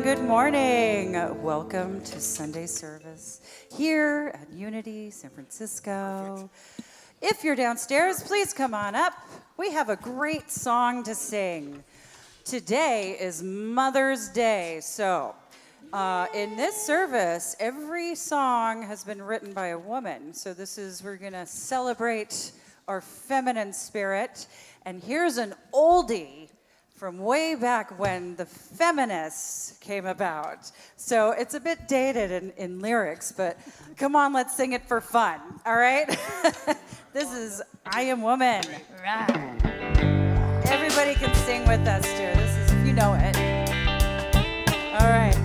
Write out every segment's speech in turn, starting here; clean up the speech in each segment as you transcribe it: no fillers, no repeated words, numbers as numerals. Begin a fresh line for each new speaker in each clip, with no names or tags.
Good morning. Welcome to Sunday service here at Unity, San Francisco. If you're downstairs, please come on up. We have a great song to sing. Today is Mother's Day, so in this service, every song has been written by a woman. So we're going to celebrate our feminine spirit. And here's an oldie from way back when the feminists came about. So it's a bit dated in lyrics, but come on, let's sing it for fun, all right? This is I Am Woman. Everybody can sing with us, too. This is, if you know it. All right.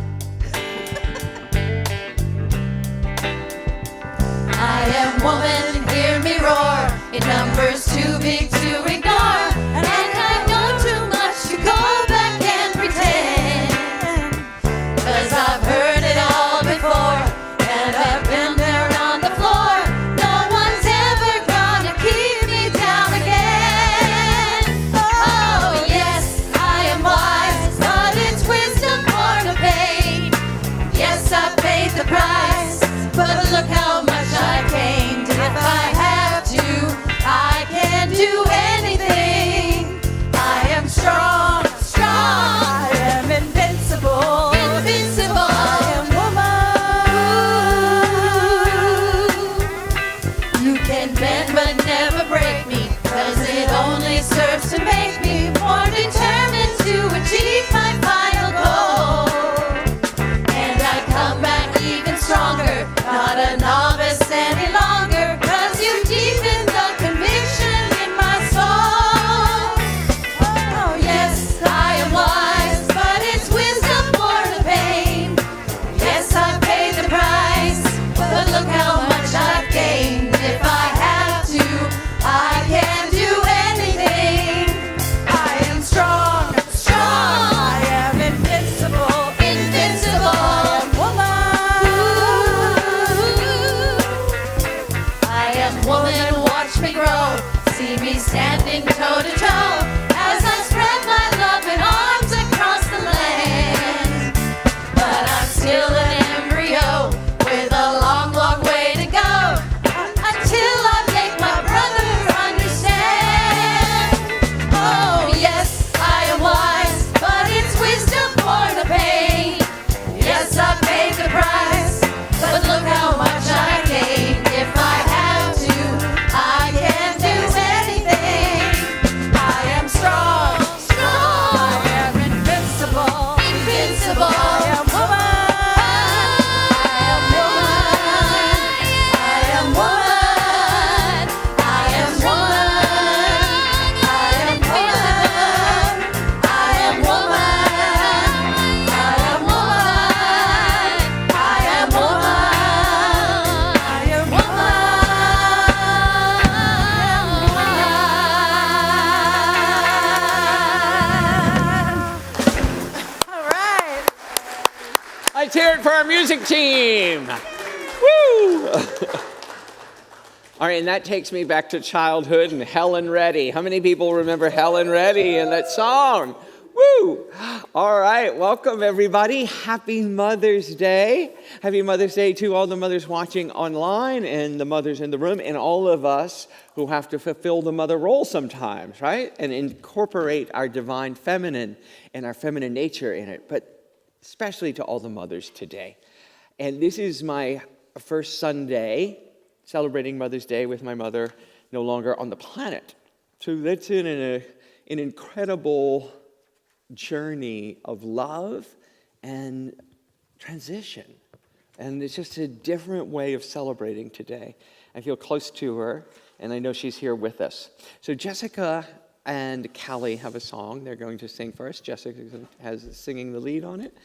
I am woman, hear me roar. In numbers too big to ignore. And I know too much to go back and pretend. 'Cause I've heard it all before, and I've been there on the floor. No one's ever gonna keep me down again. Oh yes, I am wise, but it's wisdom born of pain. Yes, I paid the price, but look how much I gained. If I have to, I can do anything. I am strong, strong. I am invincible, invincible. I am woman. You can bend but never break me, 'cause it only serves to make me more determined to achieve my final goal. And I come back even stronger, not a novice any longer, 'cause you deepen the conviction in my soul. Oh yes, I am wise, but it's wisdom born of pain. Yes, I paid the price, but look how much I've gained. If I have to, I can do anything. I am strong, strong. I am invincible, invincible. I am woman. I am woman, watch me grow. See me standing toe to toe as I spread my loving arms across the land. But I'm still an embryo with a long, long way to go until I make my brother understand. Oh yes, I am wise, but it's wisdom born of pain. Yes, I paid the price, but look how much I gained. If I have to, I can do anything. I am strong, strong. I am invincible, invincible. I am woman. I am woman. I am woman. I am woman. I am woman. I am woman. I am woman. I am woman. I am woman.
All right.
Let's hear it for our music team. Woo! All right, and that takes me back to childhood and Helen Reddy. How many people remember Helen Reddy and that song? Woo! All right, welcome everybody. Happy Mother's Day. Happy Mother's Day to all the mothers watching online and the mothers in the room and all of us who have to fulfill the mother role sometimes, right? And incorporate our divine feminine and our feminine nature in it, but especially to all the mothers today. And this is my first Sunday celebrating Mother's Day with my mother no longer on the planet. So that's an incredible journey of love and transition. And it's just a different way of celebrating today. I feel close to her, and I know she's here with us. So Jessica and Callie have a song they're going to sing first. Jessica has singing the lead on it.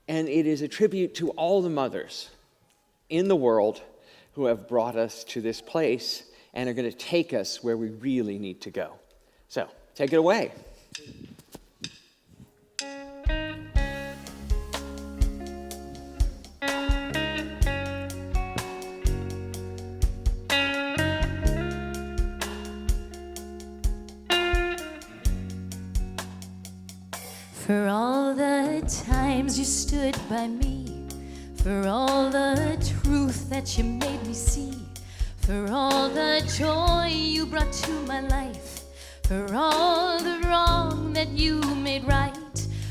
And it is a tribute to all the mothers in the world who have brought us to this place and are going to take us where we really need to go. So, take it away.
For all the times you stood by me, for all the truth that you made me see, for all the joy you brought to my life, for all the wrong that you made right,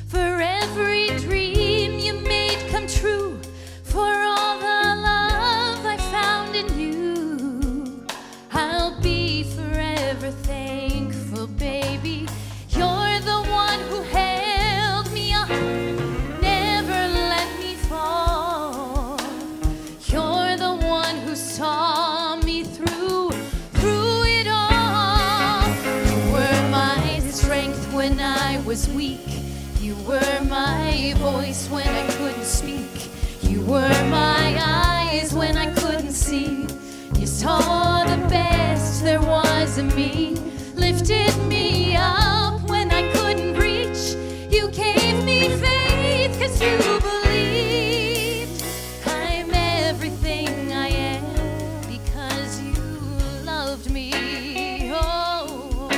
for every dream you made come true, for all the love I found in you, I'll be forever thankful, baby. You're the one who held me up, never let me fall. You're the one who saw me through it all. You were my strength when I was weak. You were my voice when I couldn't speak. You were my eyes when I couldn't see. You saw the best there was in me, lifted me up when I couldn't reach. You gave me faith 'cause you believed. I'm everything I am because you loved me. Oh,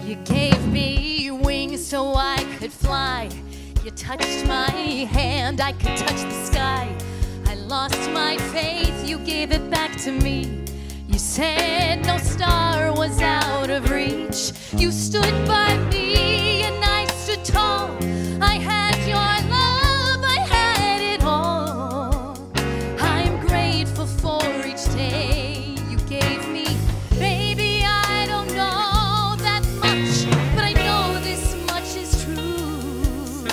you gave me wings so I could fly. You touched my hand, I could touch the sky. I lost my faith, you gave it back to me. You said no star was out of reach. You stood by me and I stood tall. I had your love, I had it all. I'm grateful for each day you gave me. Baby, I don't know that much, but I know this much is true.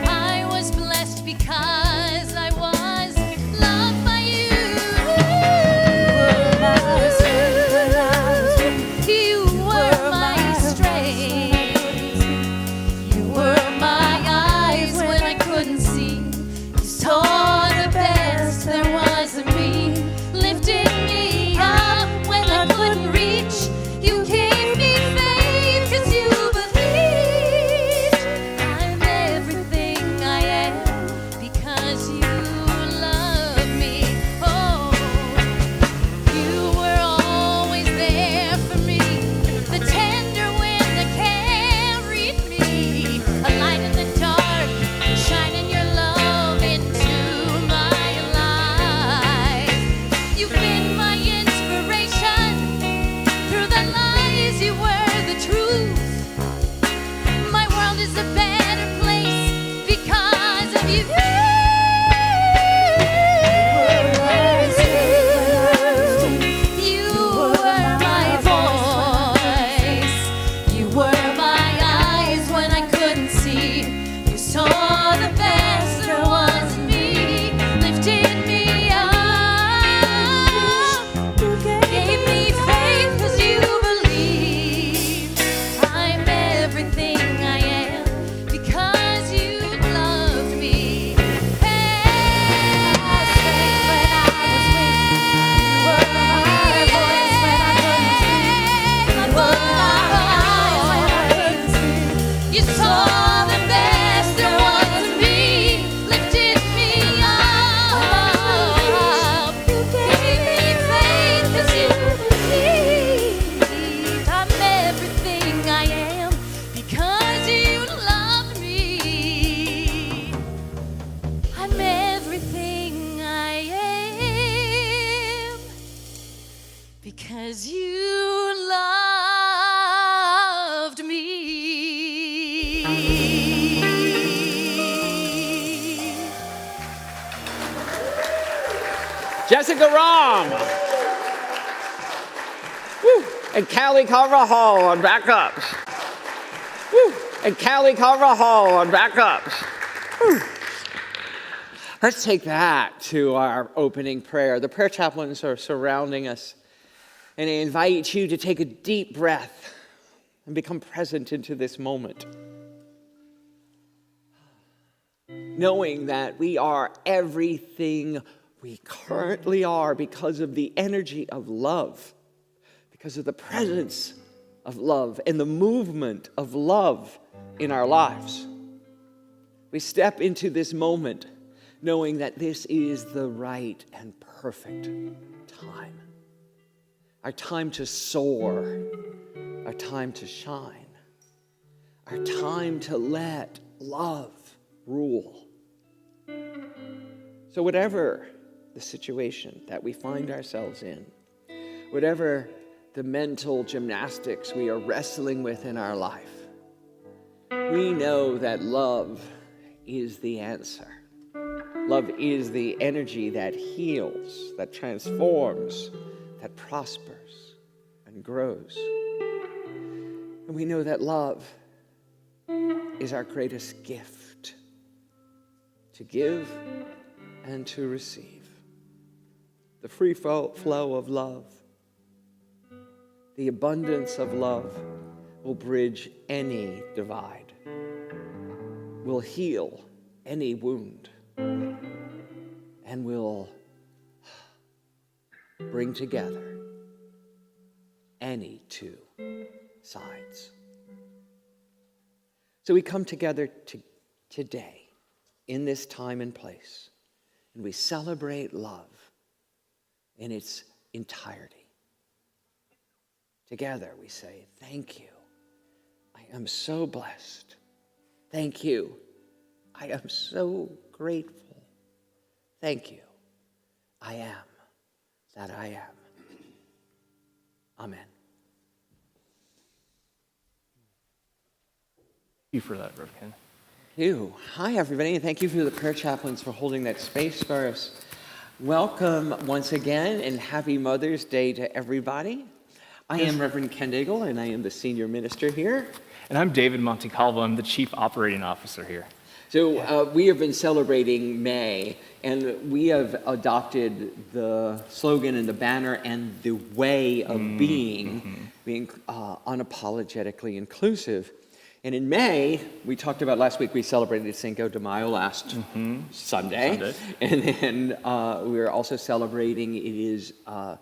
I was blessed because I was loved by you. You were my strength. You were my eyes when I couldn't see. You saw the best there was in me, lifted me up when I couldn't reach. You gave me faith 'cause you believed. I'm everything I am because you love me. Oh, you were always there for me, the tender wind that carried me, a light in the dark, shining your love into my life. You've been my inspiration, through the lies you were the truth. My world is a better place because of you. You were my voice. You were my eyes when I couldn't see. You saw the best there was in me, lifted me up. Gave me faith 'cause you believed. I'm everything I am because you loved me. You saw the best there was in me, lifted me up. Gave me faith 'cause you believed. I'm everything I am because you loved me. I'm everything I am because you loved me.
Jessica Rom. Woo. And Callie Carvajal on backups. Woo. And Callie Carvajal on backups. Woo. Let's take that to our opening prayer. The prayer chaplains are surrounding us, and I invite you to take a deep breath and become present into this moment. knowing that we are everything we currently are because of the energy of love, because of the presence of love and the movement of love in our lives. We step into this moment knowing that this is the right and perfect time. Our time to soar, our time to shine, our time to let love rule. So whatever the situation that we find ourselves in, whatever the mental gymnastics we are wrestling with in our life, we know that love is the answer. Love is the energy that heals, that transforms, that prospers and grows. And we know that love is our greatest gift, to give and to receive. The free flow of love, the abundance of love will bridge any divide, will heal any wound, and will bring together any two sides. So we come together today in this time and place, and we celebrate love in its entirety. Together we say, thank you. I am so blessed. Thank you. I am so grateful. Thank you. I am that I am. Amen.
Thank you for that, Rev Ken.
Thank you. Hi, everybody, and thank you for the prayer chaplains for holding that space for us. Welcome once again, and happy Mother's Day to everybody. I am Reverend Ken Daigle, and I am the senior minister here.
And I'm David Montecalvo. I'm the Chief Operating Officer here.
So we have been celebrating May, and we have adopted the slogan and the banner and the way of being unapologetically inclusive. And in May, we talked about last week, we celebrated Cinco de Mayo last Sunday. And then we are also celebrating, it is...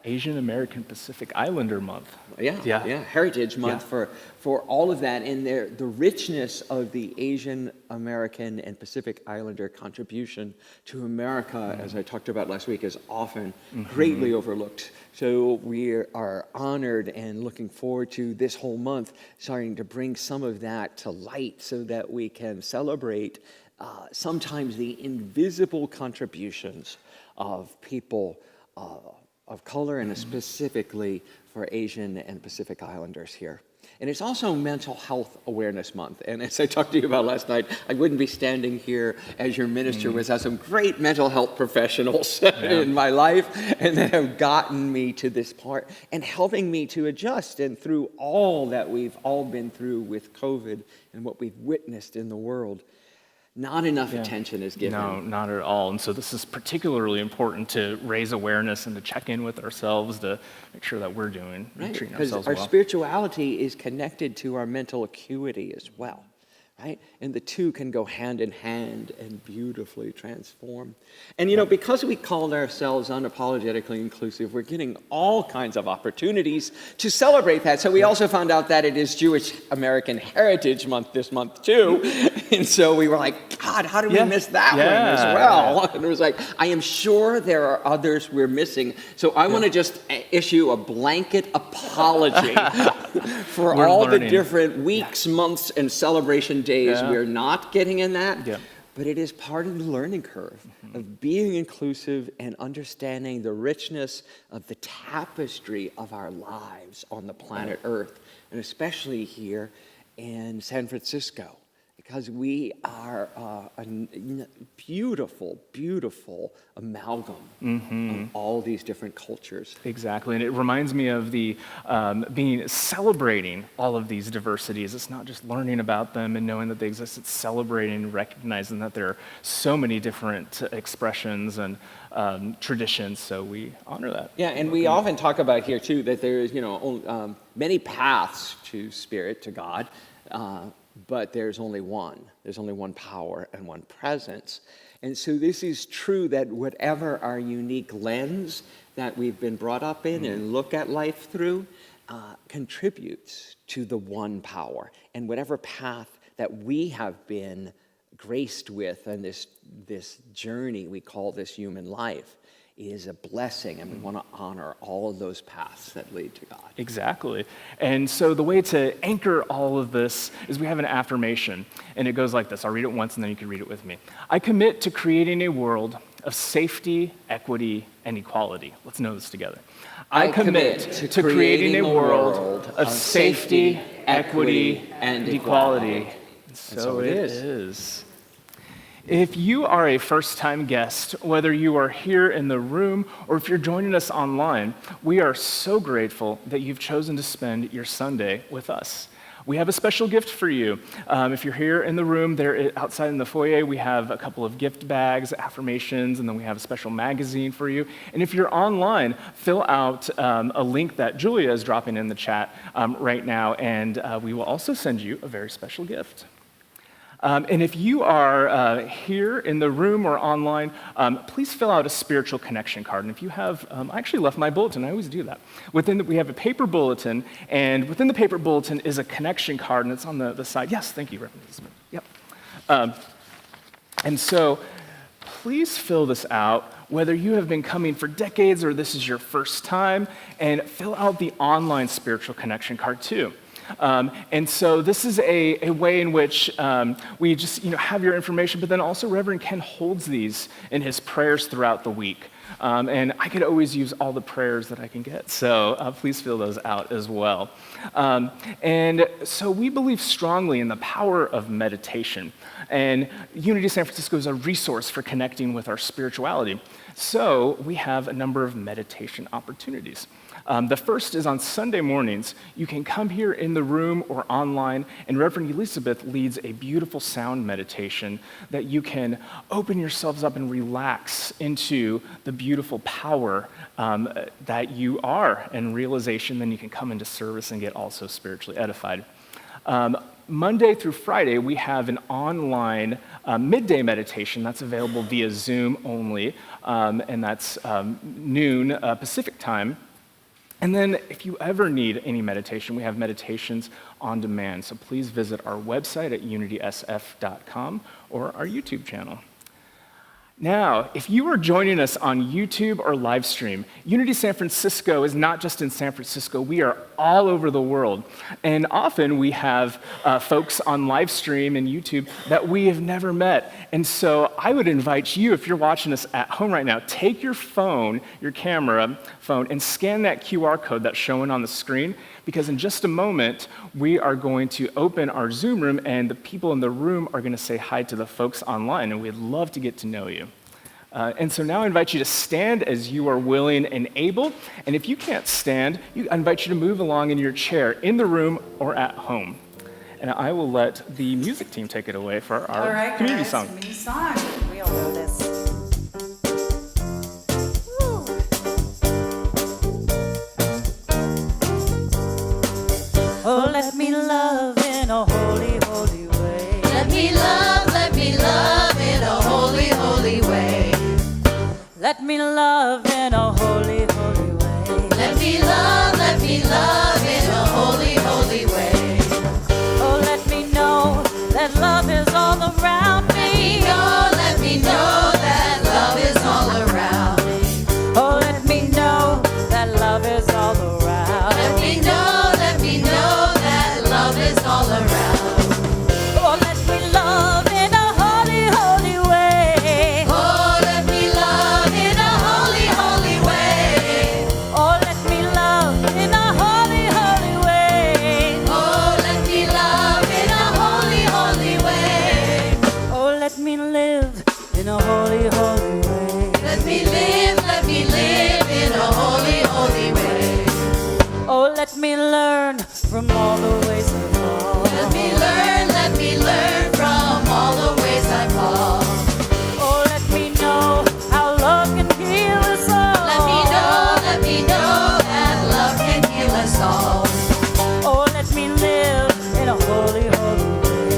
Asian American Pacific Islander Month.
Yeah, Heritage Month for all of that. And the richness of the Asian American and Pacific Islander contribution to America, as I talked about last week, is often greatly overlooked. So we are honored and looking forward to this whole month starting to bring some of that to light so that we can celebrate sometimes the invisible contributions of people of color, and specifically for Asian and Pacific Islanders here. And it's also Mental Health Awareness Month. And as I talked to you about last night, I wouldn't be standing here as your minister without some great mental health professionals in my life, and that have gotten me to this part and helping me to adjust. And through all that we've all been through with COVID and what we've witnessed in the world, not enough attention is given.
No, not at all. And so this is particularly important to raise awareness and to check in with ourselves to make sure that we're doing and treating ourselves well.
Because our spirituality is connected to our mental acuity as well, right? And the two can go hand in hand and beautifully transform. And because we called ourselves unapologetically inclusive, we're getting all kinds of opportunities to celebrate that. So we also found out that it is Jewish American Heritage Month this month too. And so we were like, God, how did we miss that one as well? And it was like, I am sure there are others we're missing. So I want to just issue a blanket apology for all the different weeks, months, and celebration days we're not getting in that. But it is part of the learning curve of being inclusive and understanding the richness of the tapestry of our lives on the planet Earth, and especially here in San Francisco, because we are a beautiful, beautiful amalgam of all these different cultures.
Exactly, and it reminds me of the celebrating all of these diversities. It's not just learning about them and knowing that they exist, it's celebrating and recognizing that there are so many different expressions and traditions, so we honor that.
Yeah, and we often talk about here too that there is, many paths to spirit, to God, but there's only one. There's only one power and one presence. And so this is true that whatever our unique lens that we've been brought up in and look at life through contributes to the one power. And whatever path that we have been graced with in this journey we call this human life is a blessing, and we want to honor all of those paths that lead to God.
Exactly. And so the way to anchor all of this is we have an affirmation, and it goes like this. I'll read it once, and then you can read it with me. I commit to creating a world of safety, equity, and equality. Let's know this together. I commit to creating a world of safety, equity, and equality. So it is. If you are a first-time guest, whether you are here in the room or if you're joining us online, we are so grateful that you've chosen to spend your Sunday with us. We have a special gift for you. If you're here in the room, there outside in the foyer, we have a couple of gift bags, affirmations, and then we have a special magazine for you. And if you're online, fill out a link that Julia is dropping in the chat right now, and we will also send you a very special gift. And if you are here in the room or online, please fill out a spiritual connection card. And if you have, I actually left my bulletin. I always do that. We have a paper bulletin, and within the paper bulletin is a connection card, and it's on the side. Yes, thank you, Reverend Smith. Yep. And so please fill this out, whether you have been coming for decades or this is your first time, and fill out the online spiritual connection card too. And so this is a way in which we just have your information, but then also Reverend Ken holds these in his prayers throughout the week. And I could always use all the prayers that I can get, so please fill those out as well. And so we believe strongly in the power of meditation, and Unity San Francisco is a resource for connecting with our spirituality. So we have a number of meditation opportunities. The first is on Sunday mornings. You can come here in the room or online, and Reverend Elizabeth leads a beautiful sound meditation that you can open yourselves up and relax into the beautiful power that you are and realization. Then you can come into service and get also spiritually edified. Monday through Friday, we have an online midday meditation that's available via Zoom only, and that's noon Pacific time. And then if you ever need any meditation, we have meditations on demand. So please visit our website at unitysf.com or our YouTube channel. Now, if you are joining us on YouTube or Livestream, Unity San Francisco is not just in San Francisco. We are all over the world. And often we have folks on Livestream and YouTube that we have never met. And so I would invite you, if you're watching us at home right now, take your phone, your camera phone, and scan that QR code that's showing on the screen, because in just a moment, we are going to open our Zoom room, and the people in the room are going to say hi to the folks online, and we'd love to get to know you. And so now I invite you to stand as you are willing and able, and if you can't stand, I invite you to move along in your chair in the room or at home. And I will let the music team take it away for our community song.
Community song. We all know this. Oh, let me love in a holy, holy way.
Let me love in a holy, holy way.
Let me love in a holy, holy way.
Let me love in a holy, holy way.
Oh, let me know that love is all around me.
Let me know that love is all around me.
Oh, let me know that love is all around.
Let me know that love is all around.
Oh, let me love in a holy, holy way.
Oh, let me love in a holy, holy way.
Oh, let me love in a holy, holy way.
Oh, let me love in a holy, holy way.
Oh, let me live in a holy, holy way.
Let me live in a holy, holy way.
Oh, let me learn from all the ways I fall.
Let me learn from all the ways I fall.
Oh, let me know how love can heal us all.
Let me know that love can heal us all.
Oh, let me live in a holy, holy way.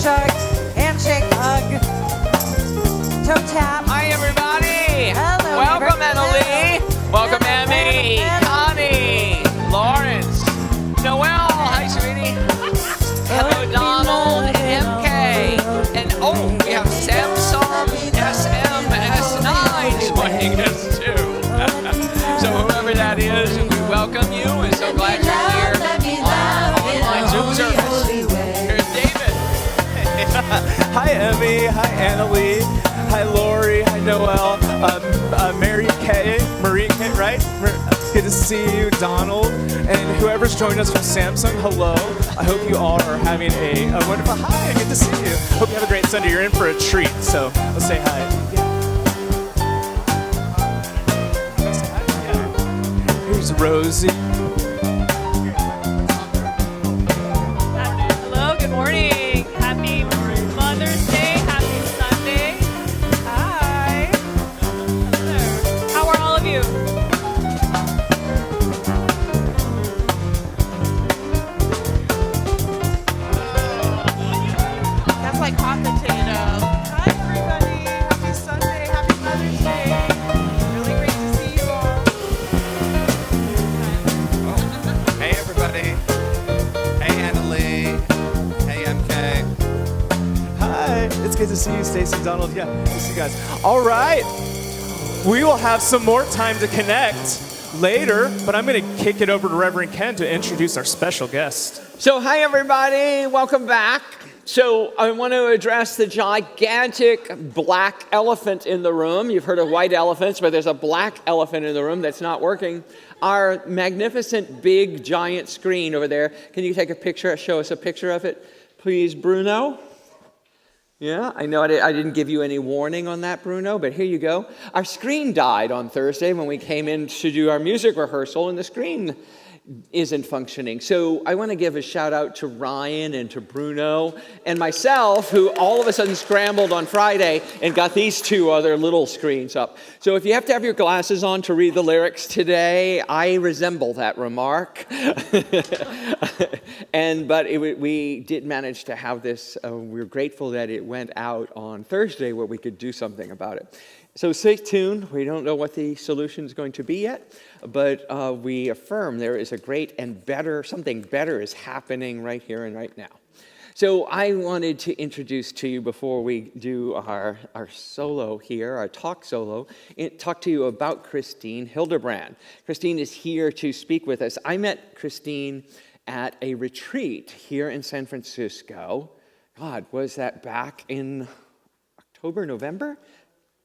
chug, handshake, hug, toe tap.
Hi, everybody.
Hello,
Welcome,
Amber.
Emily. Welcome,
Hello,
Emmy,
Anna.
Connie, Lawrence, Noelle. Hi, sweetie. Hello, Donald, MK. And oh, we have Samsung SMS9 joining us, too. So whoever that is, we welcome you. We're so glad you're here on online Zoom service. Here's David.
Hi, Emmy. Hi, Annalie. Hi, Lori. Hi, Noelle. Marie K, right? Good to see you, Donald. And whoever's joined us from Samsung, hello. I hope you all are having a wonderful, hi, good to see you. Hope you have a great Sunday. You're in for a treat, so let's say hi. Let's say hi. Yeah. Here's Rosie.
Hello, good morning. Happy Mother's Day. Happy Sunday. Hi. Hello. How are all of you? That's like hot potato. Hi, everybody. Happy Sunday. Happy Mother's Day. Really great to see you all.
Hey everybody. Hey Annalie. Hey MK.
Hi, it's good to see you, Stacy, Donald. Yeah, good to see you guys. All right, we will have some more time to connect later, but I'm going to kick it over to Reverend Ken to introduce our special guest.
So, hi, everybody. Welcome back. So, I want to address the gigantic black elephant in the room. You've heard of white elephants, but there's a black elephant in the room that's not working. Our magnificent, big, giant screen over there. Can you take a picture, show us a picture of it, please, Bruno? Yeah, I know I didn't give you any warning on that, Bruno, but here you go. Our screen died on Thursday when we came in to do our music rehearsal, and the screen isn't functioning. So I want to give a shout out to Ryan and to Bruno and myself, who all of a sudden scrambled on Friday and got these two other little screens up. So if you have to have your glasses on to read the lyrics today, I resemble that remark. We did manage to have this. We're grateful that it went out on Thursday where we could do something about it. So stay tuned. We don't know what the solution is going to be yet, but we affirm there is a great and better, something better is happening right here and right now. So I wanted to introduce to you before we do our solo here, our talk solo, talk to you about Christine Hildebrand. Christine is here to speak with us. I met Christine at a retreat here in San Francisco. God, was that back in October, November?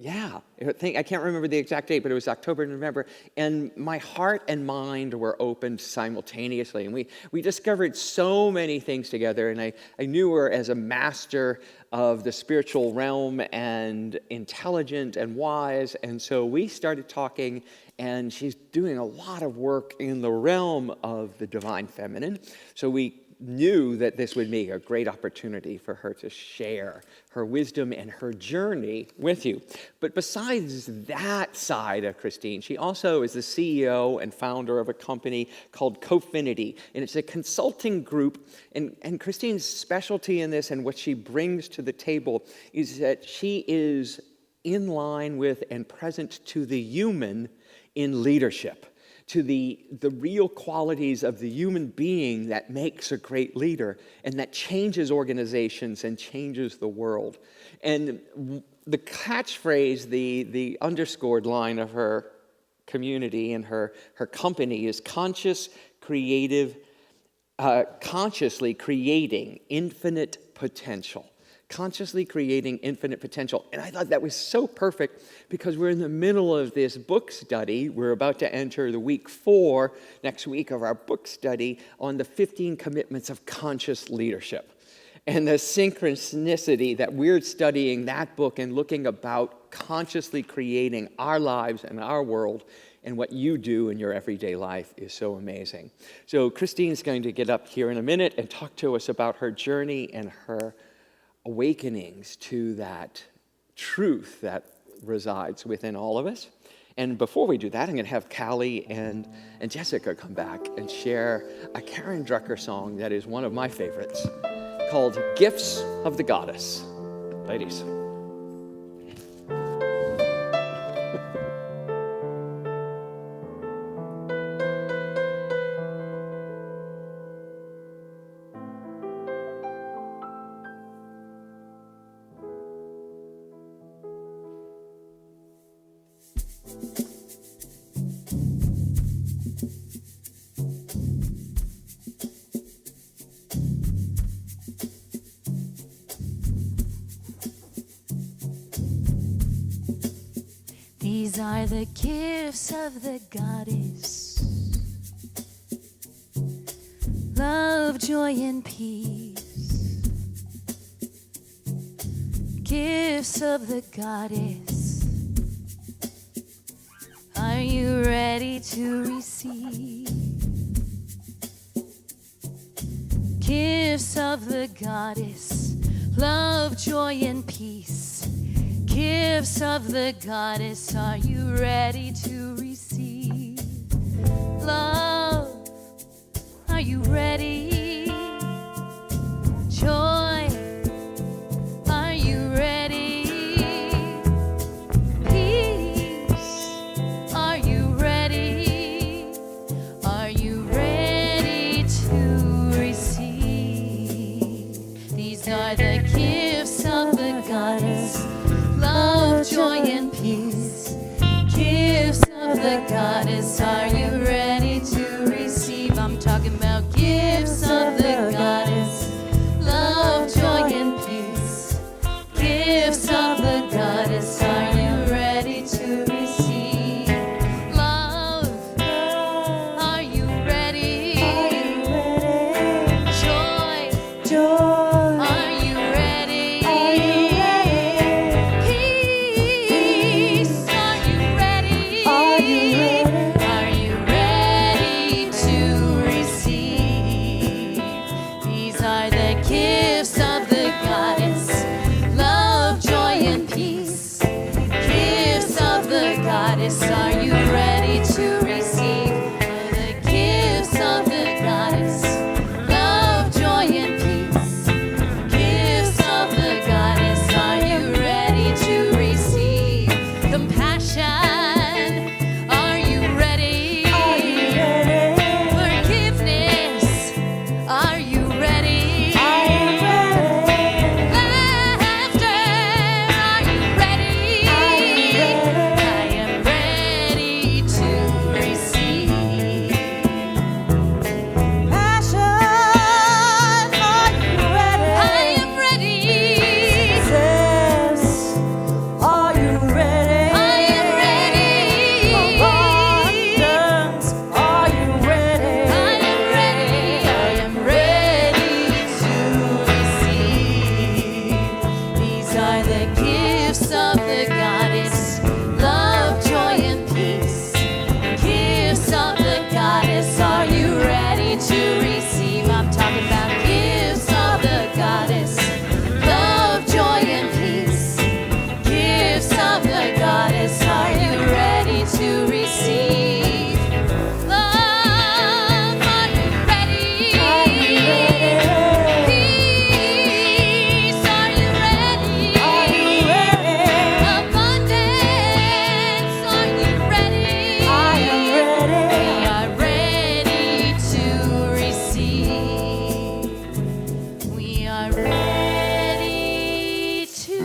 Yeah, I can't remember the exact date, but it was October, November, and my heart and mind were opened simultaneously, and we discovered so many things together, and I knew her as a master of the spiritual realm and intelligent and wise, and so we started talking, and she's doing a lot of work in the realm of the divine feminine, so we knew that this would be a great opportunity for her to share her wisdom and her journey with you. But besides that side of Christine, she also is the CEO and founder of a company called Cofinity, and it's a consulting group, and Christine's specialty in this and what she brings to the table is that she is in line with and present to the human in leadership, to the real qualities of the human being that makes a great leader and that changes organizations and changes the world. And the catchphrase, the underscored line of her community and her company is consciously creating infinite potential. Consciously creating infinite potential. And I thought that was so perfect because we're in the middle of this book study. We're about to enter the week 4 next week of our book study on the 15 commitments of conscious leadership. And the synchronicity that we're studying that book and looking about consciously creating our lives and our world and what you do in your everyday life is so amazing. So Christine's going to get up here in a minute and talk to us about her journey and her awakenings to that truth that resides within all of us. And before we do that, I'm going to have Callie and Jessica come back and share a Karen Drucker song that is one of my favorites called Gifts of the Goddess. Ladies.
These are the gifts of the goddess. Love, joy, and peace. Gifts of the goddess. Are you ready to receive? Gifts of the goddess. Love, joy, and peace. Gifts of the goddess, are you ready to receive? Love, are you ready? Joy, are you ready? Peace, are you ready? Are you ready to receive? These are the gifts of the goddess. Love, joy, and peace. Gifts of the goddess, are you ready to receive? I'm talking about gifts of the goddess. Love, joy, and peace. Gifts of the goddess, are you ready to receive? Love, are you ready? Joy, are you ready? Peace, are you ready? Are you ready to receive? These are the gifts of the goddess. Love, joy, and peace. Gifts of the goddess, are you ready to receive? The gifts of the goddess. Love, joy, and peace. Gifts of the goddess, are you ready to receive? Compassion, are you ready? Forgiveness, are you ready? Laughter, are you ready? I am ready to receive. Passion, are you ready? I am ready. Success, are you ready? I am ready. Abundance, are you ready? I am ready. I am ready to receive. These are the gifts of the goddess. Love, joy, and peace. Gifts of the goddess, are you ready to receive? I'm talking about gifts of the goddess. Love, joy, and peace. Gifts of the goddess, are you ready to receive? Love, are you ready? Peace, are you ready? Abundance, are you ready? I am ready. We are ready to receive. We are ready to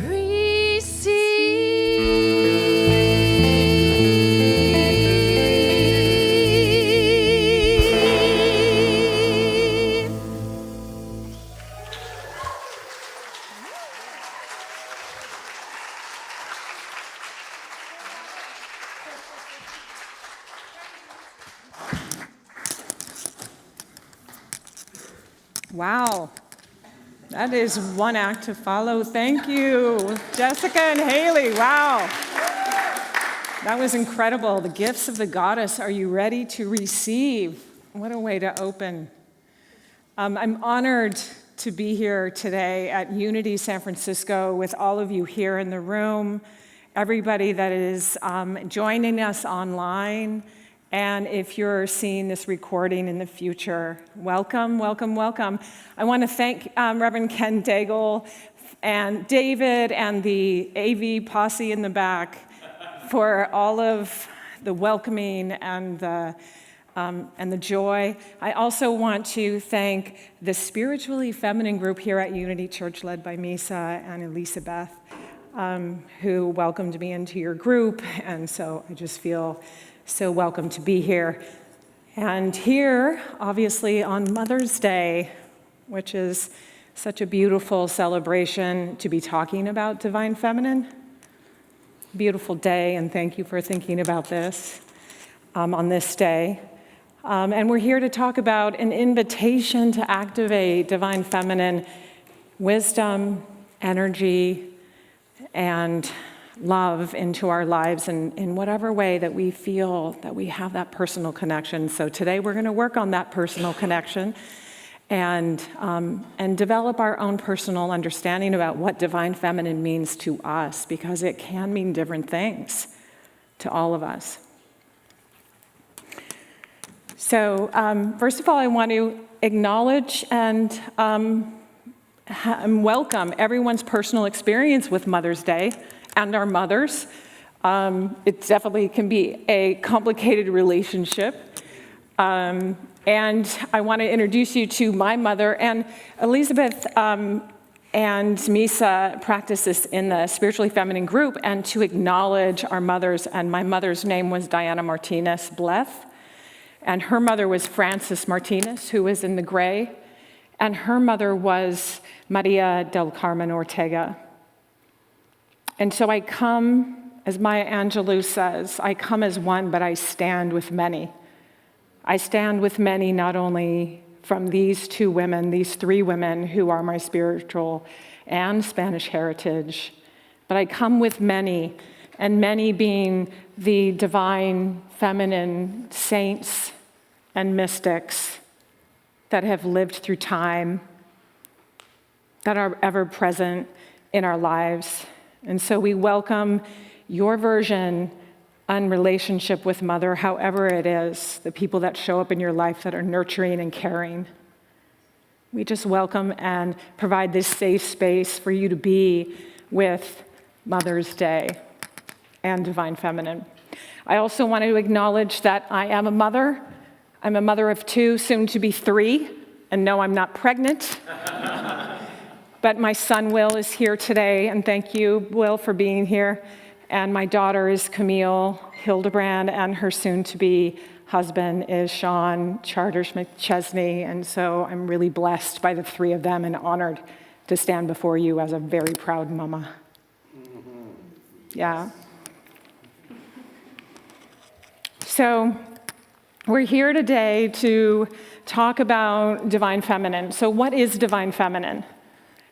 receive.
Wow. That is one act to follow. Thank you, Jessica and Haley. Wow. That was incredible. The gifts of the goddess. Are you ready to receive? What a way to open. I'm honored to be here today at Unity San Francisco with all of you here in the room, everybody that is joining us online, And if you're seeing this recording in the future, welcome, welcome, welcome. I want to thank Reverend Ken Daigle and David and the AV posse in the back for all of the welcoming and the joy. I also want to thank the Spiritually Feminine group here at Unity Church, led by Misa and Elizabeth, who welcomed me into your group. And so I just feel so welcome to be here. And here, obviously, on Mother's Day, which is such a beautiful celebration to be talking about Divine Feminine. Beautiful day, and thank you for thinking about this on this day. And we're here to talk about an invitation to activate Divine Feminine wisdom, energy, and love into our lives in whatever way that we feel that we have that personal connection. So today we're going to work on that personal connection and develop our own personal understanding about what Divine Feminine means to us, because it can mean different things to all of us. So first of all, I want to acknowledge and welcome everyone's personal experience with Mother's Day and our mothers. It definitely can be a complicated relationship. And I want to introduce you to my mother. And Elizabeth and Misa practice this in the Spiritually Feminine group, and to acknowledge our mothers. And my mother's name was Diana Martinez Bleth. And her mother was Frances Martinez, who was in the gray. And her mother was Maria del Carmen Ortega. And so I come, as Maya Angelou says, I come as one, but I stand with many. I stand with many, not only from these two women, these three women who are my spiritual and Spanish heritage, but I come with many, and many being the divine feminine saints and mystics that have lived through time, that are ever present in our lives. And so we welcome your version and relationship with Mother, however it is, the people that show up in your life that are nurturing and caring. We just welcome and provide this safe space for you to be with Mother's Day and Divine Feminine. I also want to acknowledge that I am a mother. I'm a mother of two, soon to be three, and no, I'm not pregnant. But my son, Will, is here today, and thank you, Will, for being here. And my daughter is Camille Hildebrand, and her soon-to-be husband is Sean Charters McChesney. And so I'm really blessed by the three of them and honored to stand before you as a very proud mama. Yeah. So we're here today to talk about Divine Feminine. So what is Divine Feminine?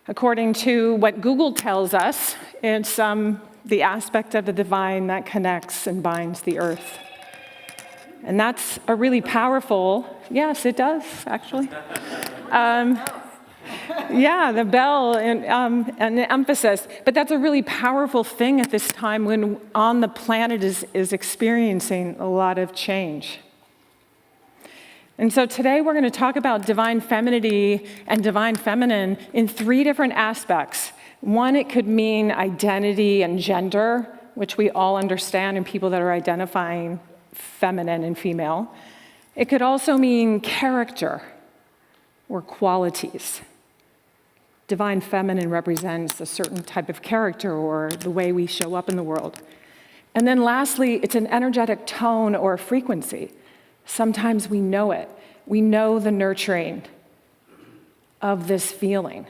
According to what Google tells us, it's the aspect of the divine that connects and binds the earth. And that's a really powerful, yes, it does, actually. Yeah, the bell and the emphasis. But that's a really powerful thing at this time when on the planet is experiencing a lot of change. And so today we're going to talk about divine femininity and divine feminine in three different aspects. One, it could mean identity and gender, which we all understand in people that are identifying feminine and female. It could also mean character or qualities. Divine feminine represents a certain type of character or the way we show up in the world. And then lastly, it's an energetic tone or frequency. Sometimes we know it. We know the nurturing of this feeling.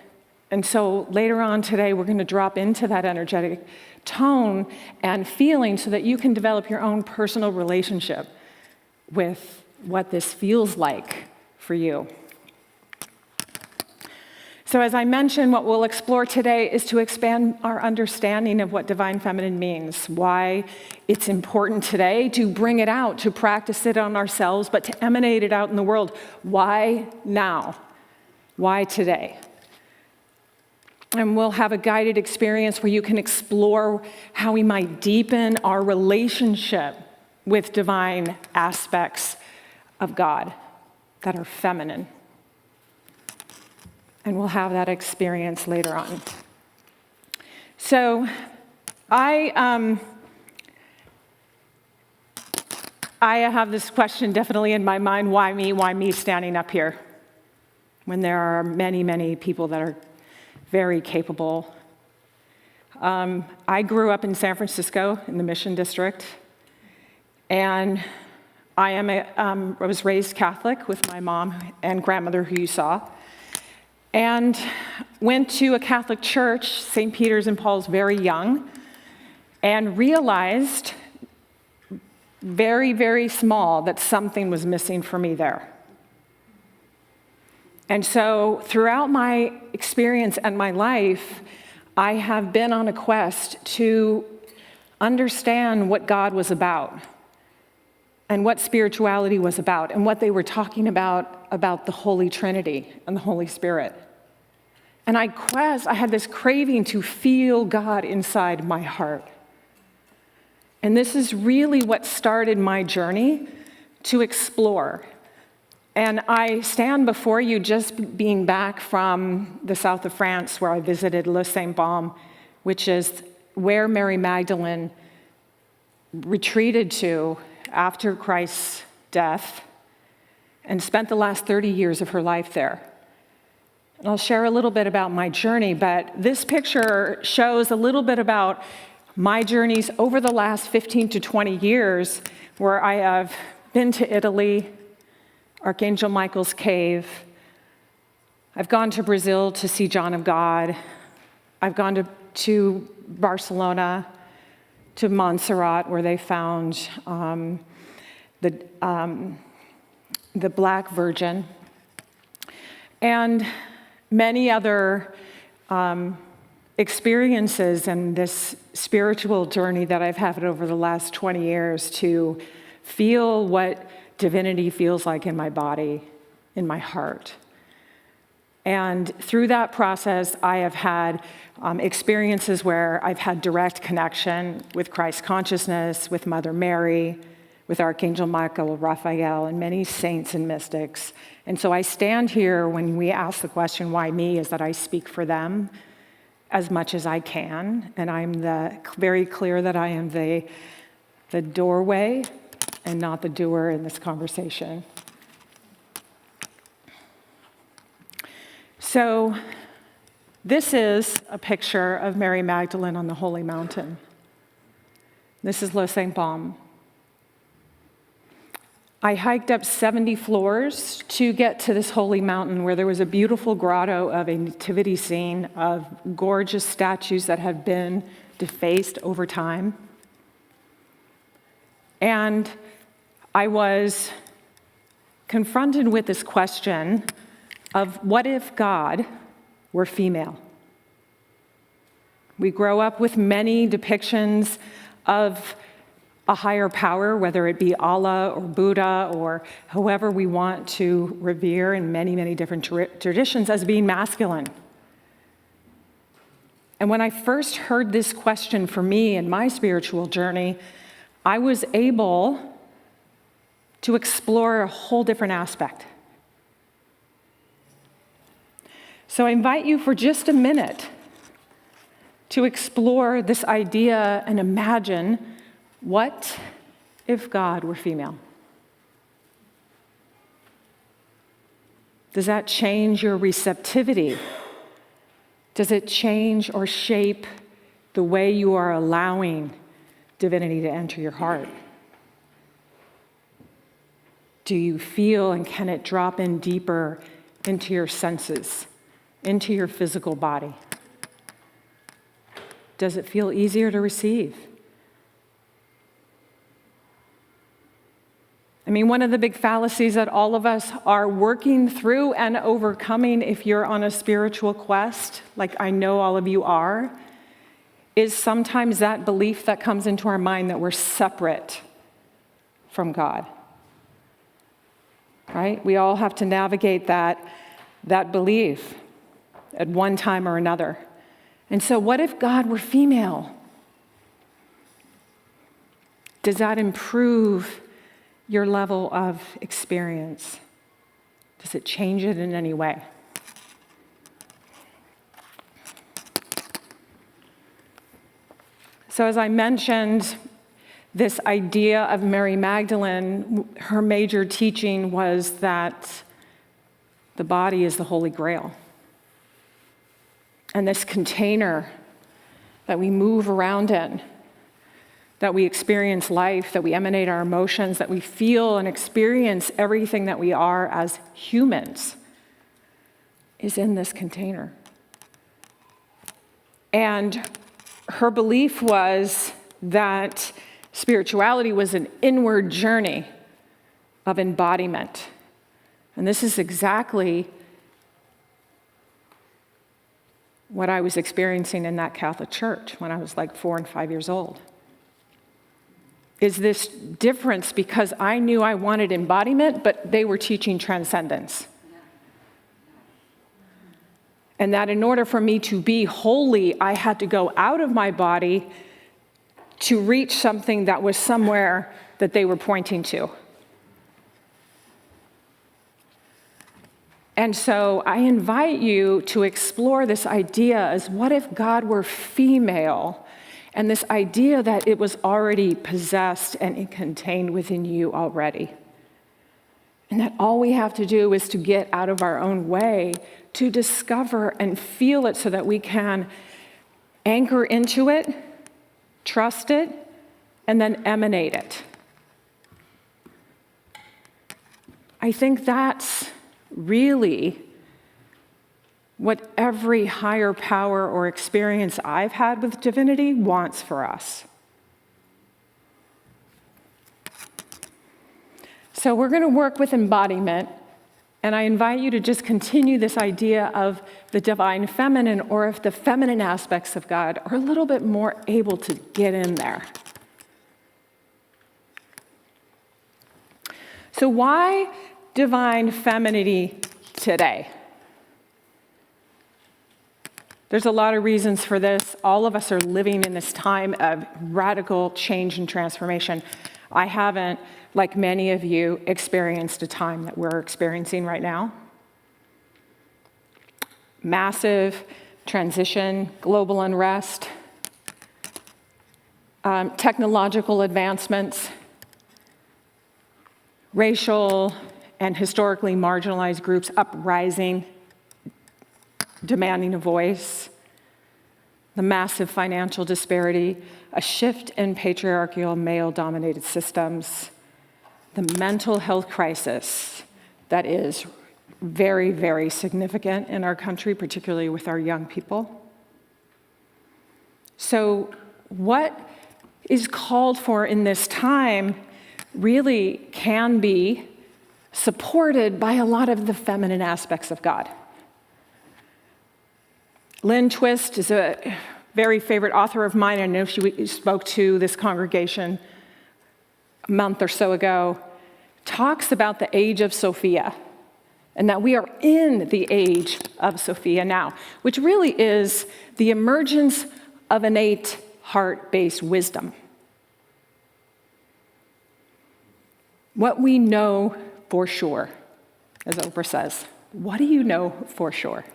And so later on today, we're going to drop into that energetic tone and feeling so that you can develop your own personal relationship with what this feels like for you. So as I mentioned, what we'll explore today is to expand our understanding of what divine feminine means, why it's important today to bring it out, to practice it on ourselves, but to emanate it out in the world. Why now? Why today? And we'll have a guided experience where you can explore how we might deepen our relationship with divine aspects of God that are feminine. And we'll have that experience later on. So I have this question definitely in my mind, why me? Why me standing up here? When there are many, many people that are very capable. I grew up in San Francisco in the Mission District, and I was raised Catholic with my mom and grandmother, who you saw, and went to a Catholic church, St. Peter's and Paul's, very young, and realized very, very small that something was missing for me there. And so throughout my experience and my life, I have been on a quest to understand what God was about and what spirituality was about and what they were talking about the Holy Trinity and the Holy Spirit. And I had this craving to feel God inside my heart. And this is really what started my journey to explore. And I stand before you just being back from the south of France, where I visited Le Saint-Baume, which is where Mary Magdalene retreated to after Christ's death and spent the last 30 years of her life there. And I'll share a little bit about my journey, but this picture shows a little bit about my journeys over the last 15 to 20 years, where I have been to Italy, Archangel Michael's cave. I've gone to Brazil to see John of God. I've gone to Barcelona, to Montserrat, where they found the Black Virgin, and many other experiences in this spiritual journey that I've had over the last 20 years to feel what divinity feels like in my body, in my heart. And through that process, I have had experiences where I've had direct connection with Christ consciousness, with Mother Mary, with Archangel Michael, Raphael, and many saints and mystics. And so I stand here when we ask the question, why me, is that I speak for them as much as I can. And I'm very clear that I am the doorway and not the doer in this conversation. So this is a picture of Mary Magdalene on the Holy Mountain. This is Le Saint-Baume. I hiked up 70 floors to get to this holy mountain, where there was a beautiful grotto of a nativity scene of gorgeous statues that had been defaced over time. And I was confronted with this question of, what if God were female? We grow up with many depictions of a higher power, whether it be Allah or Buddha or whoever we want to revere in many, many different traditions, as being masculine. And when I first heard this question for me in my spiritual journey, I was able to explore a whole different aspect. So I invite you for just a minute to explore this idea and imagine, what if God were female? Does that change your receptivity? Does it change or shape the way you are allowing divinity to enter your heart? Do you feel, and can it drop in deeper into your senses, into your physical body? Does it feel easier to receive? I mean, one of the big fallacies that all of us are working through and overcoming, if you're on a spiritual quest, like I know all of you are, is sometimes that belief that comes into our mind that we're separate from God. Right? We all have to navigate that belief at one time or another. And so what if God were female? Does that improve your level of experience? Does it change it in any way? So as I mentioned, this idea of Mary Magdalene, her major teaching was that the body is the Holy Grail. And this container that we move around in, that we experience life, that we emanate our emotions, that we feel and experience everything that we are as humans, is in this container. And her belief was that spirituality was an inward journey of embodiment. And this is exactly what I was experiencing in that Catholic church when I was like 4 and 5 years old. Is this difference because I knew I wanted embodiment, but they were teaching transcendence. And that in order for me to be holy, I had to go out of my body to reach something that was somewhere that they were pointing to. And so I invite you to explore this idea as what if God were female, and this idea that it was already possessed and it contained within you already. And that all we have to do is to get out of our own way to discover and feel it so that we can anchor into it, trust it, and then emanate it. I think that's really what every higher power or experience I've had with divinity wants for us. So we're going to work with embodiment, and I invite you to just continue this idea of the divine feminine, or if the feminine aspects of God are a little bit more able to get in there. So why divine femininity today? There's a lot of reasons for this. All of us are living in this time of radical change and transformation. I haven't, like many of you, experienced a time that we're experiencing right now. Massive transition, global unrest, technological advancements, racial and historically marginalized groups uprising, demanding a voice, the massive financial disparity, a shift in patriarchal male-dominated systems, the mental health crisis that is very, very significant in our country, particularly with our young people. So what is called for in this time really can be supported by a lot of the feminine aspects of God. Lynn Twist is a very favorite author of mine. I know she spoke to this congregation a month or so ago. Talks about the age of Sophia, and that we are in the age of Sophia now, which really is the emergence of innate heart-based wisdom. What we know for sure, as Oprah says. What do you know for sure?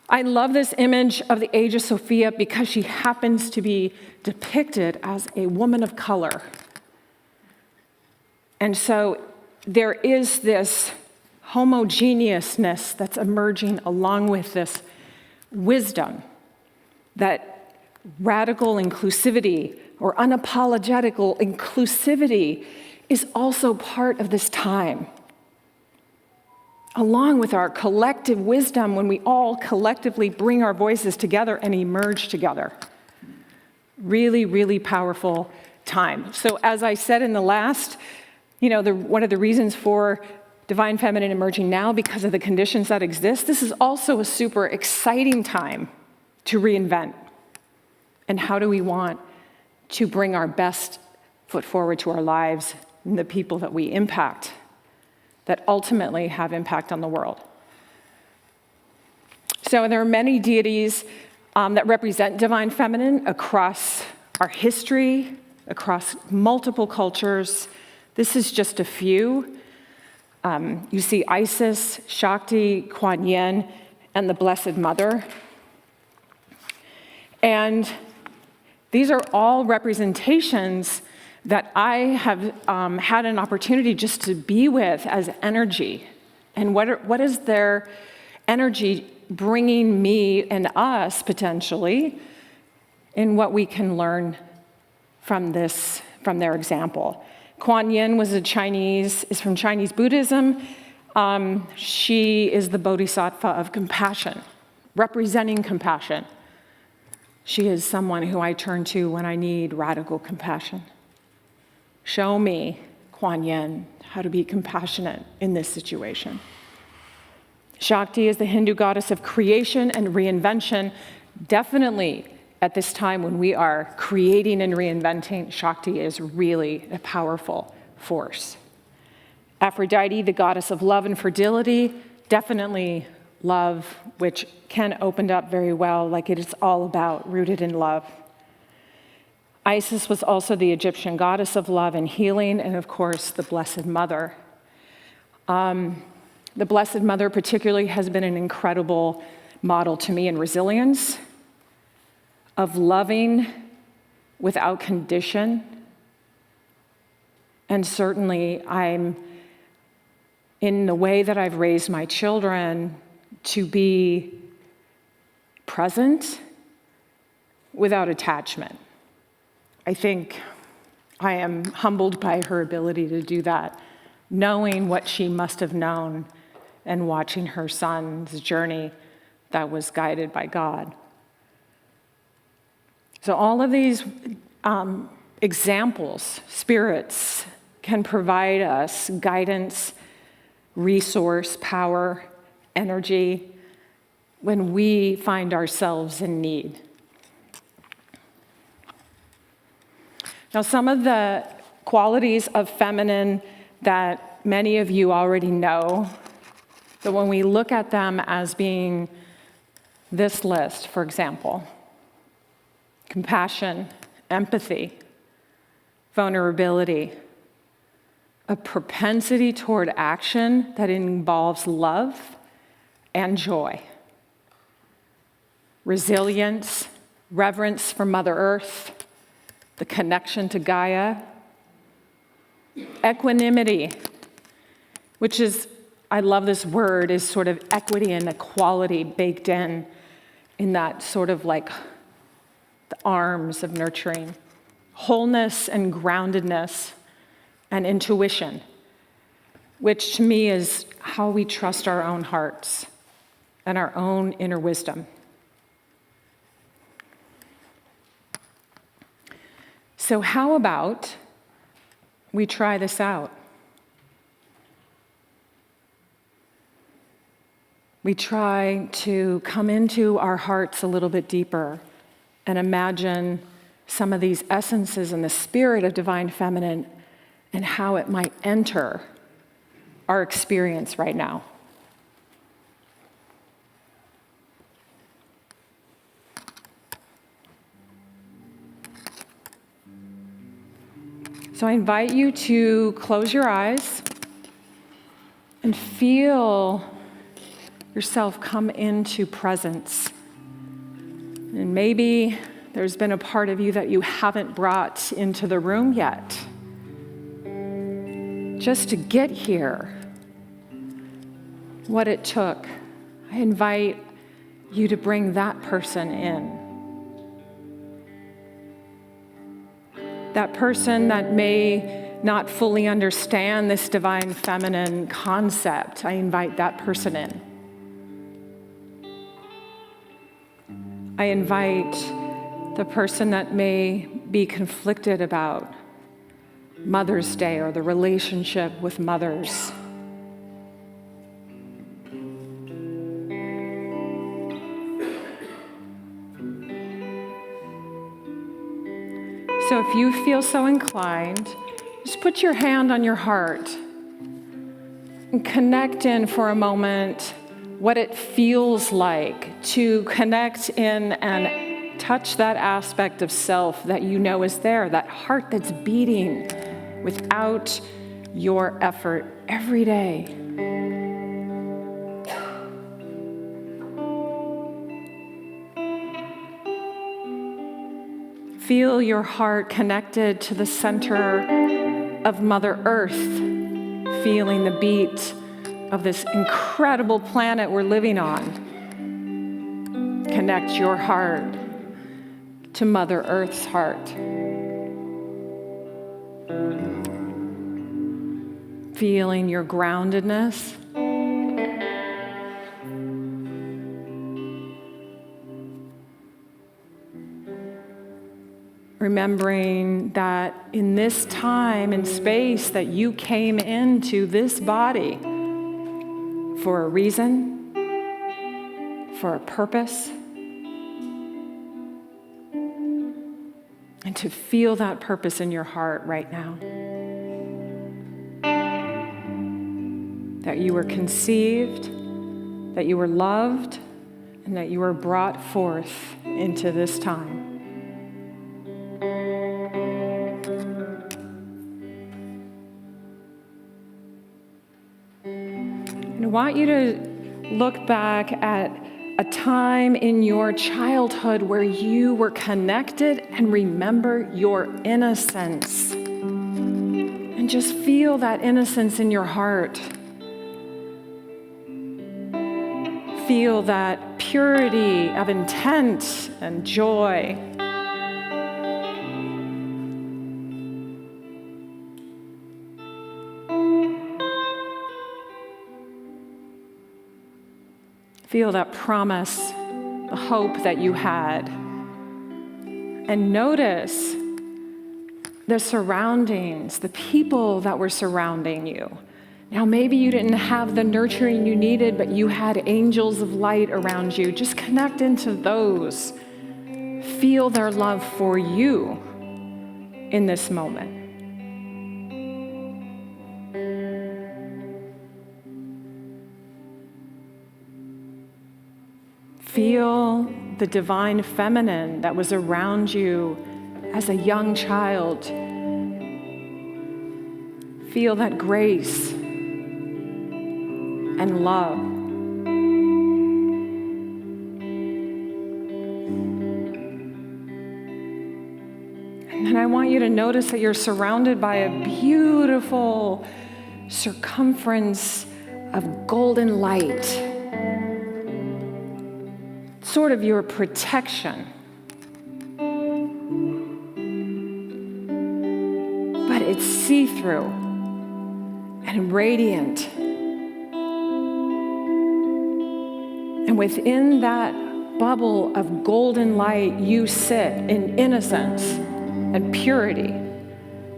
I love this image of the age of Sophia because she happens to be depicted as a woman of color. And so there is this homogeneousness that's emerging along with this wisdom, that radical inclusivity or unapologetical inclusivity is also part of this time. Along with our collective wisdom, when we all collectively bring our voices together and emerge together. Really, really powerful time. So as I said in the last, one of the reasons for divine feminine emerging now, because of the conditions that exist, this is also a super exciting time to reinvent. And how do we want to bring our best foot forward to our lives and the people that we impact, that ultimately have impact on the world? So there are many deities that represent divine feminine across our history, across multiple cultures. This is just a few. You see Isis, Shakti, Kuan Yin, and the Blessed Mother. And these are all representations that I have had an opportunity just to be with as energy. And what is their energy bringing me and us, potentially, in what we can learn from their example. Kuan Yin is from Chinese Buddhism. She is the bodhisattva of compassion, representing compassion. She is someone who I turn to when I need radical compassion. Show me, Kuan Yin, how to be compassionate in this situation. Shakti is the Hindu goddess of creation and reinvention. Definitely at this time when we are creating and reinventing, Shakti is really a powerful force. Aphrodite, the goddess of love and fertility, definitely love, which Ken opened up very well, like it is all about rooted in love. Isis was also the Egyptian goddess of love and healing, and of course, the Blessed Mother. The Blessed Mother particularly has been an incredible model to me in resilience, of loving without condition. And certainly I'm, in the way that I've raised my children, to be present without attachment. I think I am humbled by her ability to do that, knowing what she must have known and watching her son's journey that was guided by God. So all of these examples, spirits, can provide us guidance, resource, power, energy when we find ourselves in need. Now, some of the qualities of feminine that many of you already know, but when we look at them as being this list, for example, compassion, empathy, vulnerability, a propensity toward action that involves love and joy, resilience, reverence for Mother Earth, the connection to Gaia, equanimity, which is, I love this word, is sort of equity and equality baked in that sort of like the arms of nurturing, wholeness and groundedness and intuition, which to me is how we trust our own hearts and our own inner wisdom. So how about we try this out? We try to come into our hearts a little bit deeper and imagine some of these essences in the spirit of divine feminine and how it might enter our experience right now. So I invite you to close your eyes and feel yourself come into presence. And maybe there's been a part of you that you haven't brought into the room yet. Just to get here, what it took. I invite you to bring that person in. That person that may not fully understand this divine feminine concept, I invite that person in. I invite the person that may be conflicted about Mother's Day or the relationship with mothers. So if you feel so inclined, just put your hand on your heart and connect in for a moment what it feels like to connect in an Touch that aspect of self that you know is there, that heart that's beating without your effort every day. Feel your heart connected to the center of Mother Earth, feeling the beat of this incredible planet we're living on. Connect your heart to Mother Earth's heart. Feeling your groundedness. Remembering that in this time and space that you came into this body for a reason, for a purpose, and to feel that purpose in your heart right now. That you were conceived, that you were loved, and that you were brought forth into this time. I want you to look back at a time in your childhood where you were connected and remember your innocence. And just feel that innocence in your heart. Feel that purity of intent and joy. Feel that promise, the hope that you had. And notice the surroundings, the people that were surrounding you. Now, maybe you didn't have the nurturing you needed, but you had angels of light around you. Just connect into those. Feel their love for you in this moment. Feel the divine feminine that was around you as a young child. Feel that grace and love. And then I want you to notice that you're surrounded by a beautiful circumference of golden light. Sort of your protection. But it's see-through and radiant. And within that bubble of golden light, you sit in innocence and purity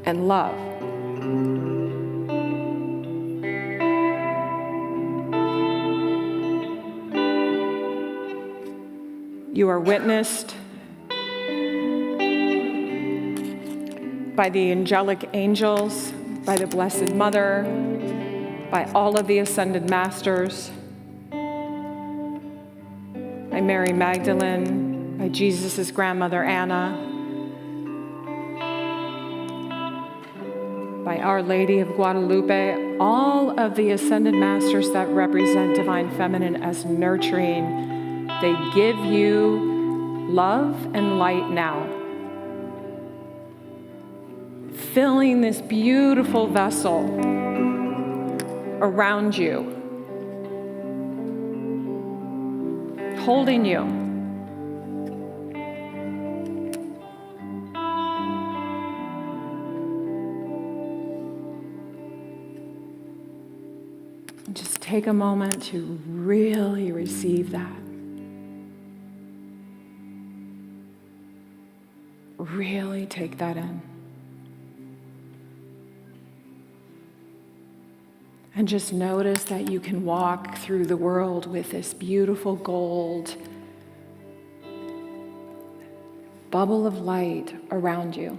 and love. You are witnessed by the angelic angels, by the Blessed Mother, by all of the ascended masters, by Mary Magdalene, by Jesus' grandmother Anna, by Our Lady of Guadalupe, all of the ascended masters that represent divine feminine as nurturing. They give you love and light now. Filling this beautiful vessel around you. Holding you. Just take a moment to really receive that. Really take that in. And just notice that you can walk through the world with this beautiful gold bubble of light around you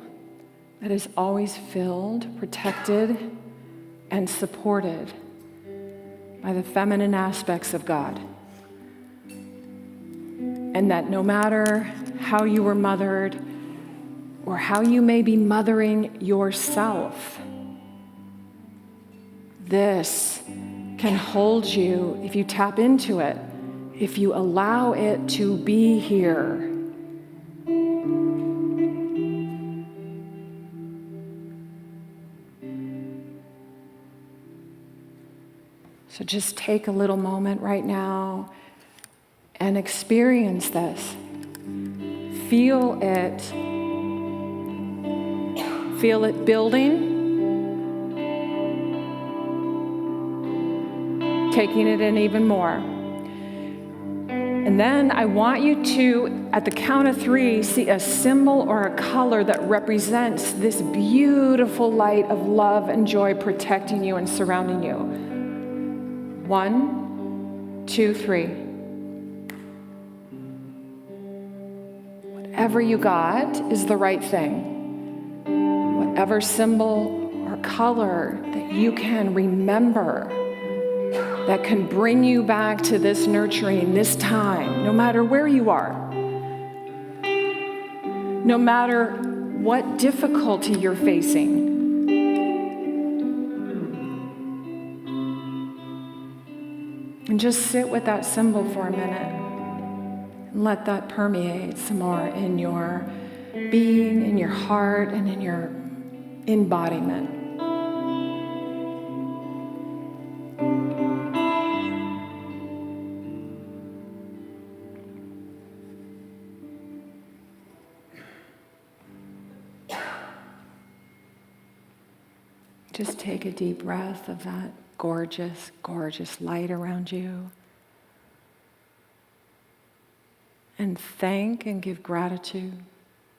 that is always filled, protected, and supported by the feminine aspects of God. And that no matter how you were mothered, or how you may be mothering yourself. This can hold you if you tap into it, if you allow it to be here. So just take a little moment right now and experience this. Feel it. Feel it building. Taking it in even more. And then I want you to, at the count of 3, see a symbol or a color that represents this beautiful light of love and joy protecting you and surrounding you. 1, 2, 3. Whatever you got is the right thing. Whatever symbol or color that you can remember that can bring you back to this nurturing, this time, no matter where you are, no matter what difficulty you're facing. And just sit with that symbol for a minute and let that permeate some more in your being, in your heart, and in your embodiment. Just take a deep breath of that gorgeous, gorgeous light around you. And thank and give gratitude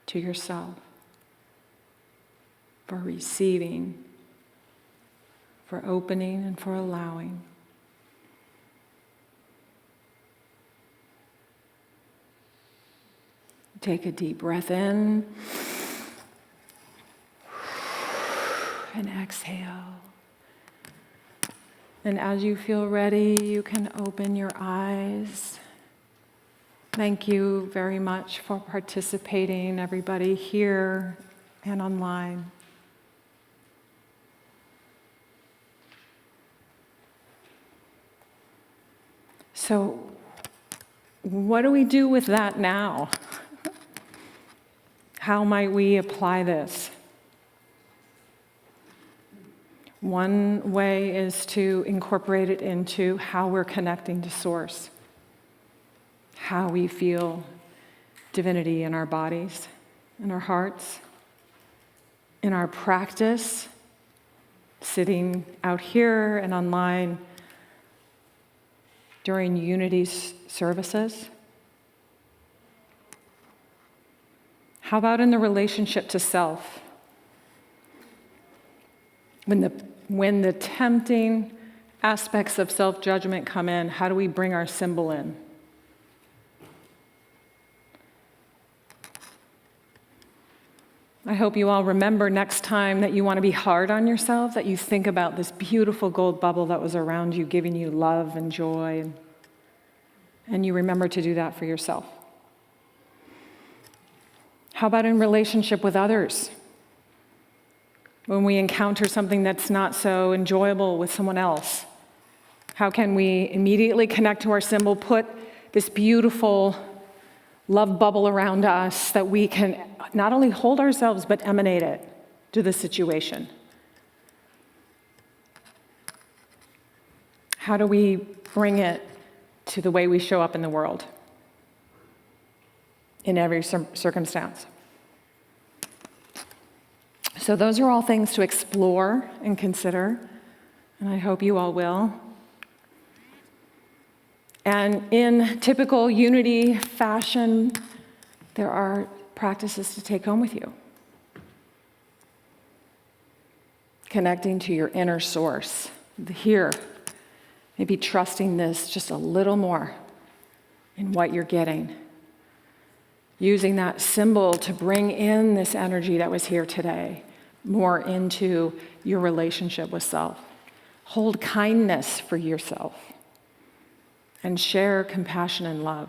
to yourself for receiving, for opening, and for allowing. Take a deep breath in and exhale. And as you feel ready, you can open your eyes. Thank you very much for participating, everybody here and online. So, what do we do with that now? How might we apply this? One way is to incorporate it into how we're connecting to Source, how we feel divinity in our bodies, in our hearts, in our practice, sitting out here and online during Unity services. How about in the relationship to self? When the tempting aspects of self-judgment come in, how do we bring our symbol in? I hope you all remember next time that you want to be hard on yourself, that you think about this beautiful gold bubble that was around you, giving you love and joy, and you remember to do that for yourself. How about in relationship with others? When we encounter something that's not so enjoyable with someone else, how can we immediately connect to our symbol, put this beautiful love bubble around us that we can not only hold ourselves, but emanate it to the situation? How do we bring it to the way we show up in the world, in every circumstance? So those are all things to explore and consider, and I hope you all will. And in typical Unity fashion, there are practices to take home with you. Connecting to your inner source, here, maybe trusting this just a little more in what you're getting. Using that symbol to bring in this energy that was here today more into your relationship with self. Hold kindness for yourself and share compassion and love.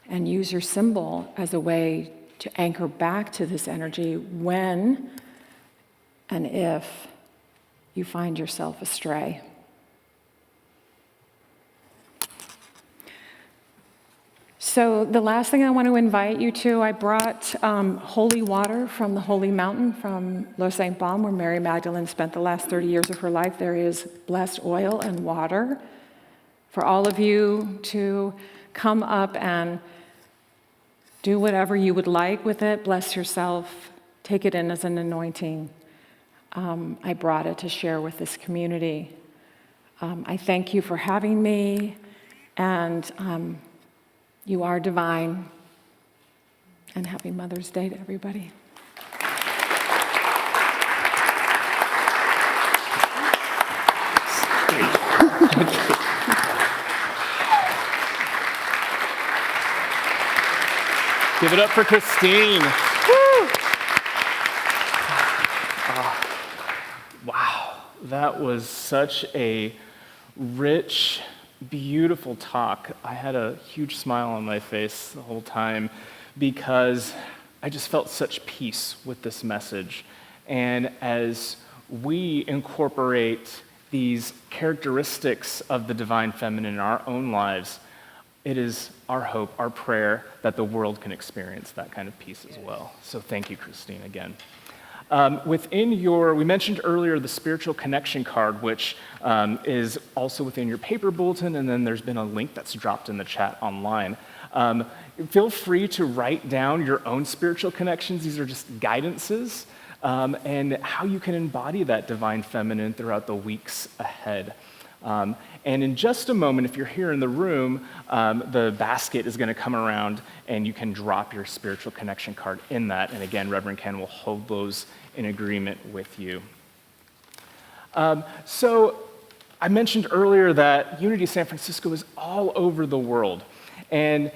and use your symbol as a way to anchor back to this energy when and if you find yourself astray. So the last thing I want to invite you to, I brought holy water from the Holy Mountain from Le Saint Baume, where Mary Magdalene spent the last 30 years of her life. There is blessed oil and water for all of you to come up and do whatever you would like with it. Bless yourself. Take it in as an anointing. I brought it to share with this community. I thank you for having me, and you are divine. And happy Mother's Day to everybody.
Give it up for Christine. Wow, that was such a rich, beautiful talk. I had a huge smile on my face the whole time because I just felt such peace with this message. And as we incorporate these characteristics of the divine feminine in our own lives, it is our hope, our prayer, that the world can experience that kind of peace as well. So thank you, Christine, again. We mentioned earlier the spiritual connection card, which is also within your paper bulletin, and then there's been a link that's dropped in the chat online. Feel free to write down your own spiritual connections. These are just guidances, and how you can embody that divine feminine throughout the weeks ahead. And in just a moment, if you're here in the room, the basket is going to come around and you can drop your spiritual connection card in that. And again, Reverend Ken will hold those in agreement with you. So I mentioned earlier that Unity San Francisco is all over the world. And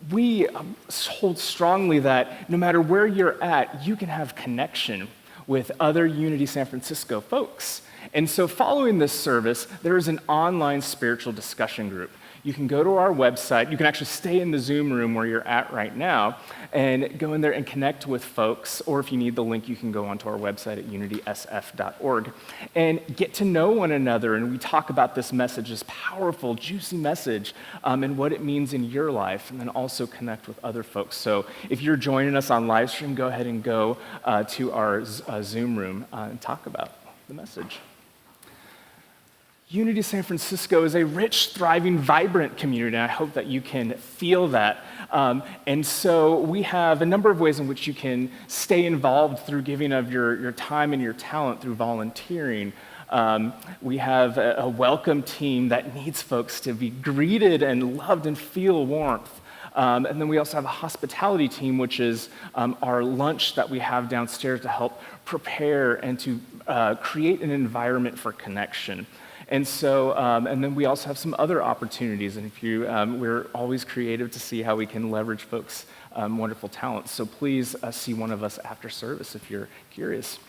we hold strongly that no matter where you're at, you can have connection with other Unity San Francisco folks. And so following this service, there is an online spiritual discussion group. You can go to our website. You can actually stay in the Zoom room where you're at right now and go in there and connect with folks. Or if you need the link, you can go onto our website at unitysf.org and get to know one another. And we talk about this message, this powerful, juicy message, and what it means in your life, and then also connect with other folks. So if you're joining us on Livestream, go ahead and go to our Zoom room and talk about the message. Unity San Francisco is a rich, thriving, vibrant community, and I hope that you can feel that. And so we have a number of ways in which you can stay involved through giving of your time and your talent through volunteering. We have a welcome team that needs folks to be greeted and loved and feel warmth. And then we also have a hospitality team, which is our lunch that we have downstairs to help prepare and to create an environment for connection. And so, and then we also have some other opportunities, and we're always creative to see how we can leverage folks' wonderful talents. So please see one of us after service if you're curious.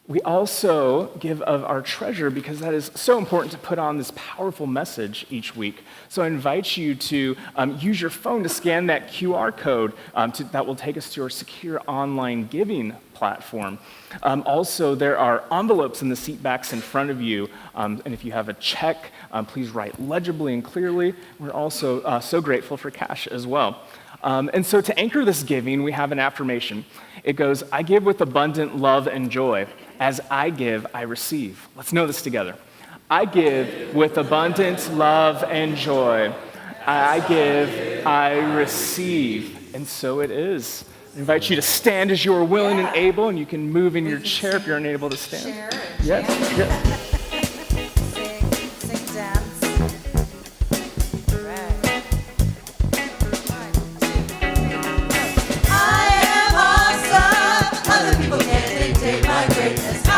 We also give of our treasure because that is so important to put on this powerful message each week. So I invite you to use your phone to scan that QR code that will take us to our secure online giving platform. Also, there are envelopes in the seat backs in front of you, and if you have a check, please write legibly and clearly. We're also so grateful for cash as well. And so to anchor this giving, we have an affirmation. It goes, I give with abundant love and joy. As I give, I receive. Let's know this together. I give with abundant love and joy. I give, I receive. And so it is. I invite you to stand as you are willing and able, and you can move in your chair if you're unable to stand.
Share it.
Yes. Yes.
Sing, dance. Right. 1, 2, 3.
I am awesome. Other people can't dictate my greatness. I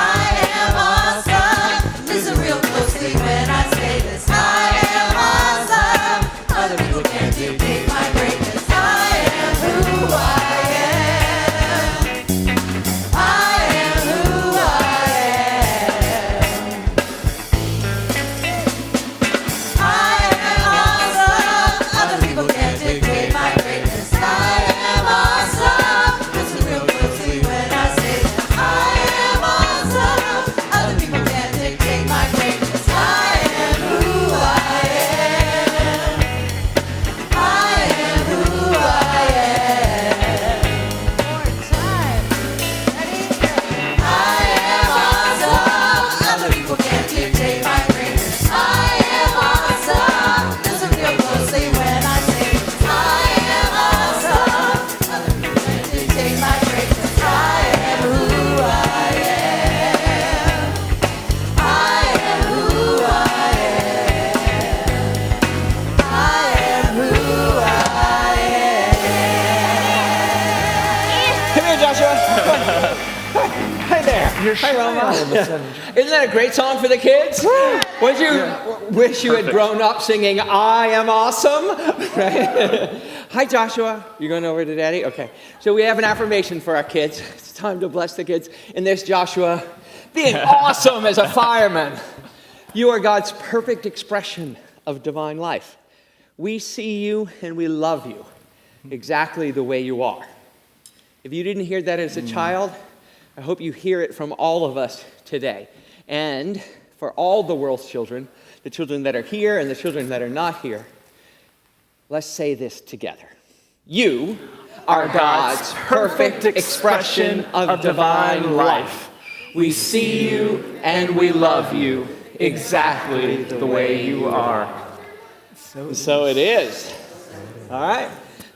am awesome. Listen real closely when I say this. I am awesome. Other people can't dictate my greatness. I am who I am. I am who I am. men to take my greatness. I am awesome. Listen real closely when I say I am awesome. Other men to take my greatness. I am who I am. I am who I am. I am who I am.
Come here, Joshua. Hi there. Hi, Roma. Isn't that a great song for the kids? Wouldn't you wish you had grown up singing I Am Awesome? Right? Hi, Joshua. You going over to Daddy? Okay. So we have an affirmation for our kids. It's time to bless the kids. And there's Joshua being awesome as a fireman. You are God's perfect expression of divine life. We see you and we love you exactly the way you are. If you didn't hear that as a child, I hope you hear it from all of us today. And for all the world's children, the children that are here and the children that are not here, let's say this together. You are God's perfect expression of divine life. We see you and we love you exactly the way you are. So it is. All right.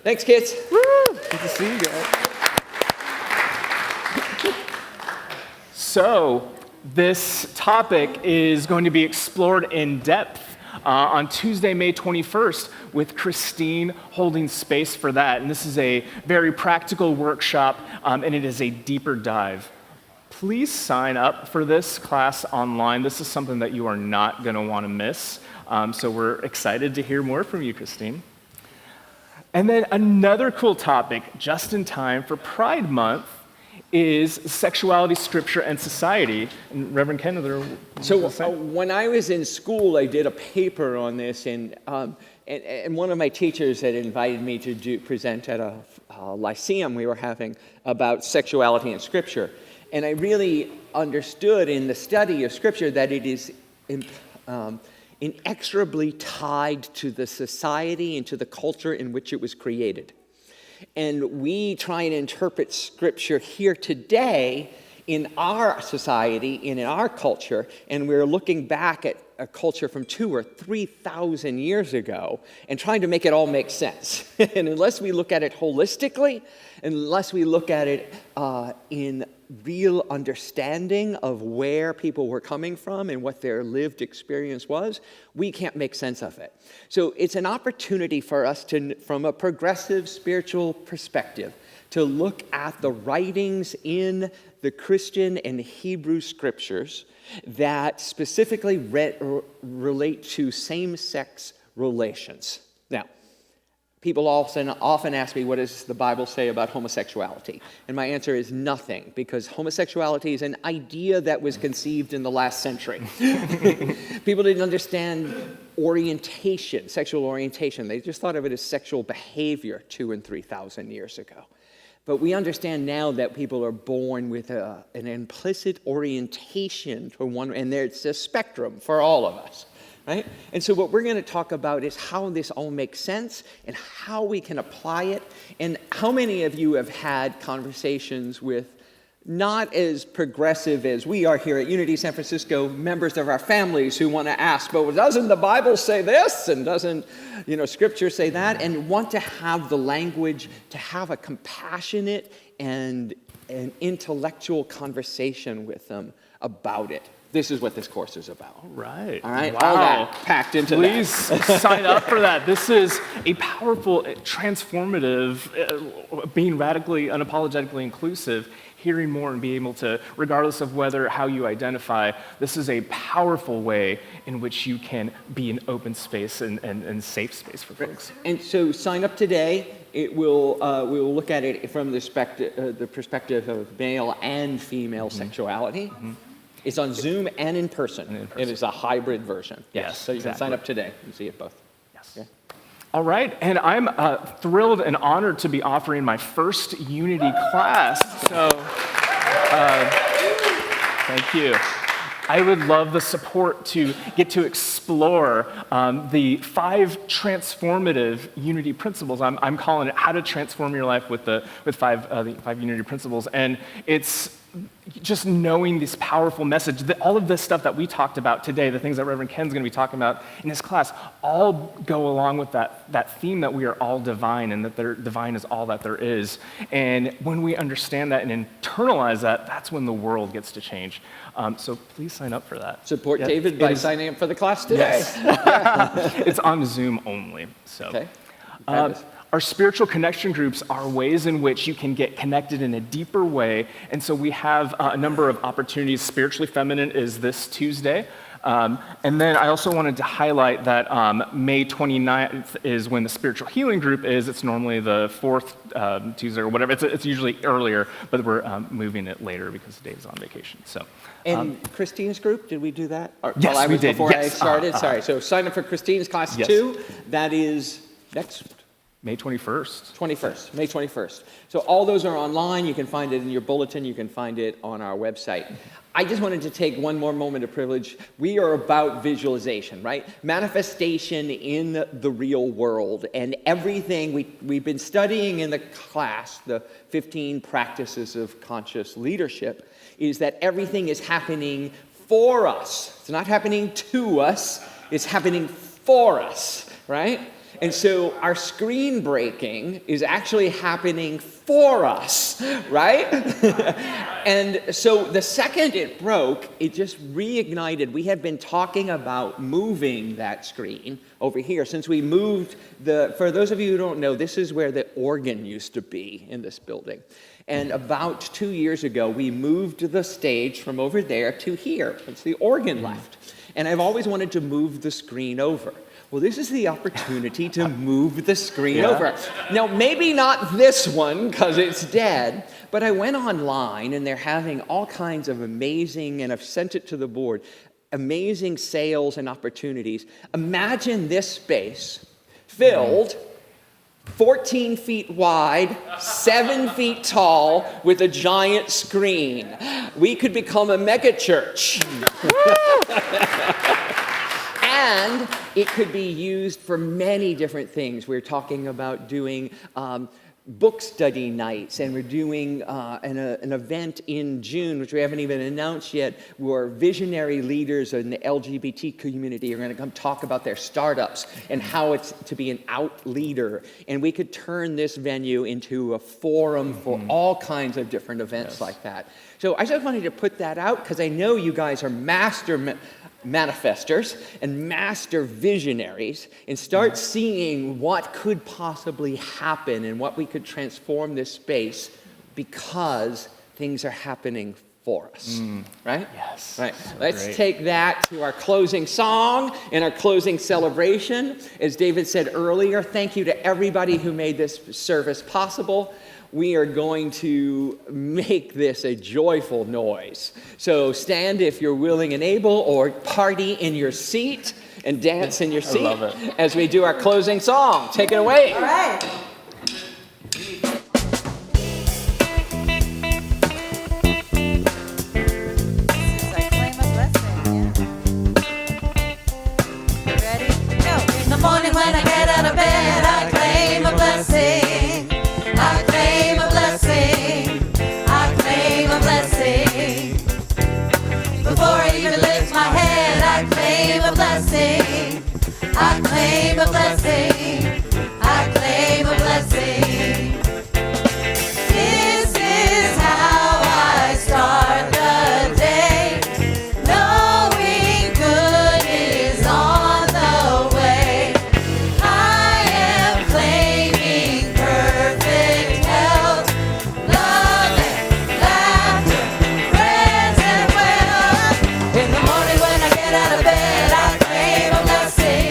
Thanks, kids.
Good to see you guys. So, this topic is going to be explored in depth on Tuesday, May 21st, with Christine holding space for that. And this is a very practical workshop, and it is a deeper dive. Please sign up for this class online. This is something that you are not going to want to miss. So we're excited to hear more from you, Christine. And then another cool topic, just in time for Pride Month, is sexuality, scripture, and society. And Reverend Ken, are there?
So when I was in school, I did a paper on this, and one of my teachers had invited me to present at a lyceum we were having about sexuality and scripture. And I really understood in the study of scripture that it is inexorably tied to the society and to the culture in which it was created. And we try and interpret scripture here today in our society and in our culture, and we're looking back at a culture from 2,000 or 3,000 years ago and trying to make it all make sense. And unless we look at it holistically, unless we look at it in real understanding of where people were coming from and what their lived experience was, we can't make sense of it. So it's an opportunity for us to, from a progressive spiritual perspective, to look at the writings in the Christian and Hebrew scriptures that specifically relate to same-sex relations. Now, people often ask me, what does the Bible say about homosexuality? And my answer is nothing, because homosexuality is an idea that was conceived in the last century. People didn't understand orientation, sexual orientation. They just thought of it as sexual behavior 2,000 and 3,000 years ago. But we understand now that people are born with an implicit orientation to one, and there's a spectrum for all of us. Right? And so what we're going to talk about is how this all makes sense and how we can apply it. And how many of you have had conversations with not as progressive as we are here at Unity San Francisco, members of our families who want to ask, but doesn't the Bible say this? And doesn't, Scripture say that? And want to have the language to have a compassionate and an intellectual conversation with them about it. This is what this course is about.
Right.
All right.
Wow.
All that packed into
Please sign up for that. This is a powerful, transformative, being radically, unapologetically inclusive, hearing more and being able to, regardless of how you identify, this is a powerful way in which you can be an open space and safe space for folks.
And so sign up today. It will we will look at it from the perspective of male and female sexuality. Mm-hmm. It's on Zoom and in person. It is a hybrid version.
Yes,
so you can sign up today and see it both.
Yes.
Okay.
All right, and I'm thrilled and honored to be offering my first Unity class. So, thank you. I would love the support to get to explore the 5 transformative Unity principles. I'm calling it "How to Transform Your Life with the 5 Unity Principles," and it's
just knowing this powerful message, that all of this stuff that we talked about today, the things that Reverend Ken's going to be talking about in his class, all go along with that theme that we are all divine and that divine is all that there is. And when we understand that and internalize that, that's when the world gets to change. So please sign up for that.
Support
Yeah,
David by signing up for the class today.
Yes. It's on Zoom only. So.
Okay.
Our spiritual connection groups are ways in which you can get connected in a deeper way. And so we have a number of opportunities. Spiritually Feminine is this Tuesday. And then I also wanted to highlight that May 29th is when the spiritual healing group is. It's normally the fourth Tuesday or whatever. It's usually earlier, but we're moving it later because Dave's on vacation. So.
And Christine's group, did we do that?
Yes,
I
we
was
did.
Before I
Yes.
started, sorry. So sign up for Christine's class
Yes.
2. That is next
May 21st.
21st, May 21st. So all those are online. You can find it in your bulletin. You can find it on our website. I just wanted to take one more moment of privilege. We are about visualization, right? Manifestation in the real world. And everything we've been studying in the class, the 15 practices of conscious leadership, is that everything is happening for us. It's not happening to us. It's happening for us, right? And so our screen breaking is actually happening for us, right? And so the second it broke, it just reignited. We have been talking about moving that screen over here. Since we moved for those of you who don't know, this is where the organ used to be in this building. And about 2 years ago, we moved the stage from over there to here. It's the organ left. And I've always wanted to move the screen over. Well, this is the opportunity to move the screen over. Now, maybe not this one, because it's dead, but I went online, and they're having all kinds of amazing, and I've sent it to the board, amazing sales and opportunities. Imagine this space filled 14 feet wide, 7 feet tall, with a giant screen. We could become a mega church. And it could be used for many different things. We're talking about doing book study nights, and we're doing an event in June, which we haven't even announced yet, where visionary leaders in the LGBT community are going to come talk about their startups and how it's to be an out leader. And we could turn this venue into a forum for all kinds of different events like that. So I just wanted to put that out because I know you guys are master manifestors and master visionaries, and start seeing what could possibly happen and what we could transform this space because things are happening for us, right?
Yes.
Right.
So
Let's
great.
take that to our closing song and our closing celebration. As David said earlier, thank you to everybody who made this service possible. We are going to make this a joyful noise. So stand if you're willing and able, or party in your seat and dance in your seat
love it.
as we do our closing song. Take it away.
All right. This is I Claim a Blessing, yeah. You ready? Go.
In the morning when I get out of bed, I claim a blessing. I claim a blessing. I claim a blessing. Before I even lift my head, I claim a blessing. I claim a blessing. I claim a blessing. This is how I start the day, knowing good is on the way. I am claiming perfect health, love and laughter, friends and wealth. In the morning when I get out of bed, I claim a blessing.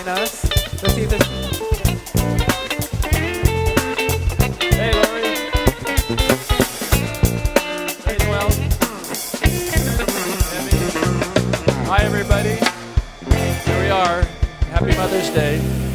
join us. Let's see if this. Hey, Lori. Hey, Noel. Hi, everybody. Here we are. Happy Mother's Day.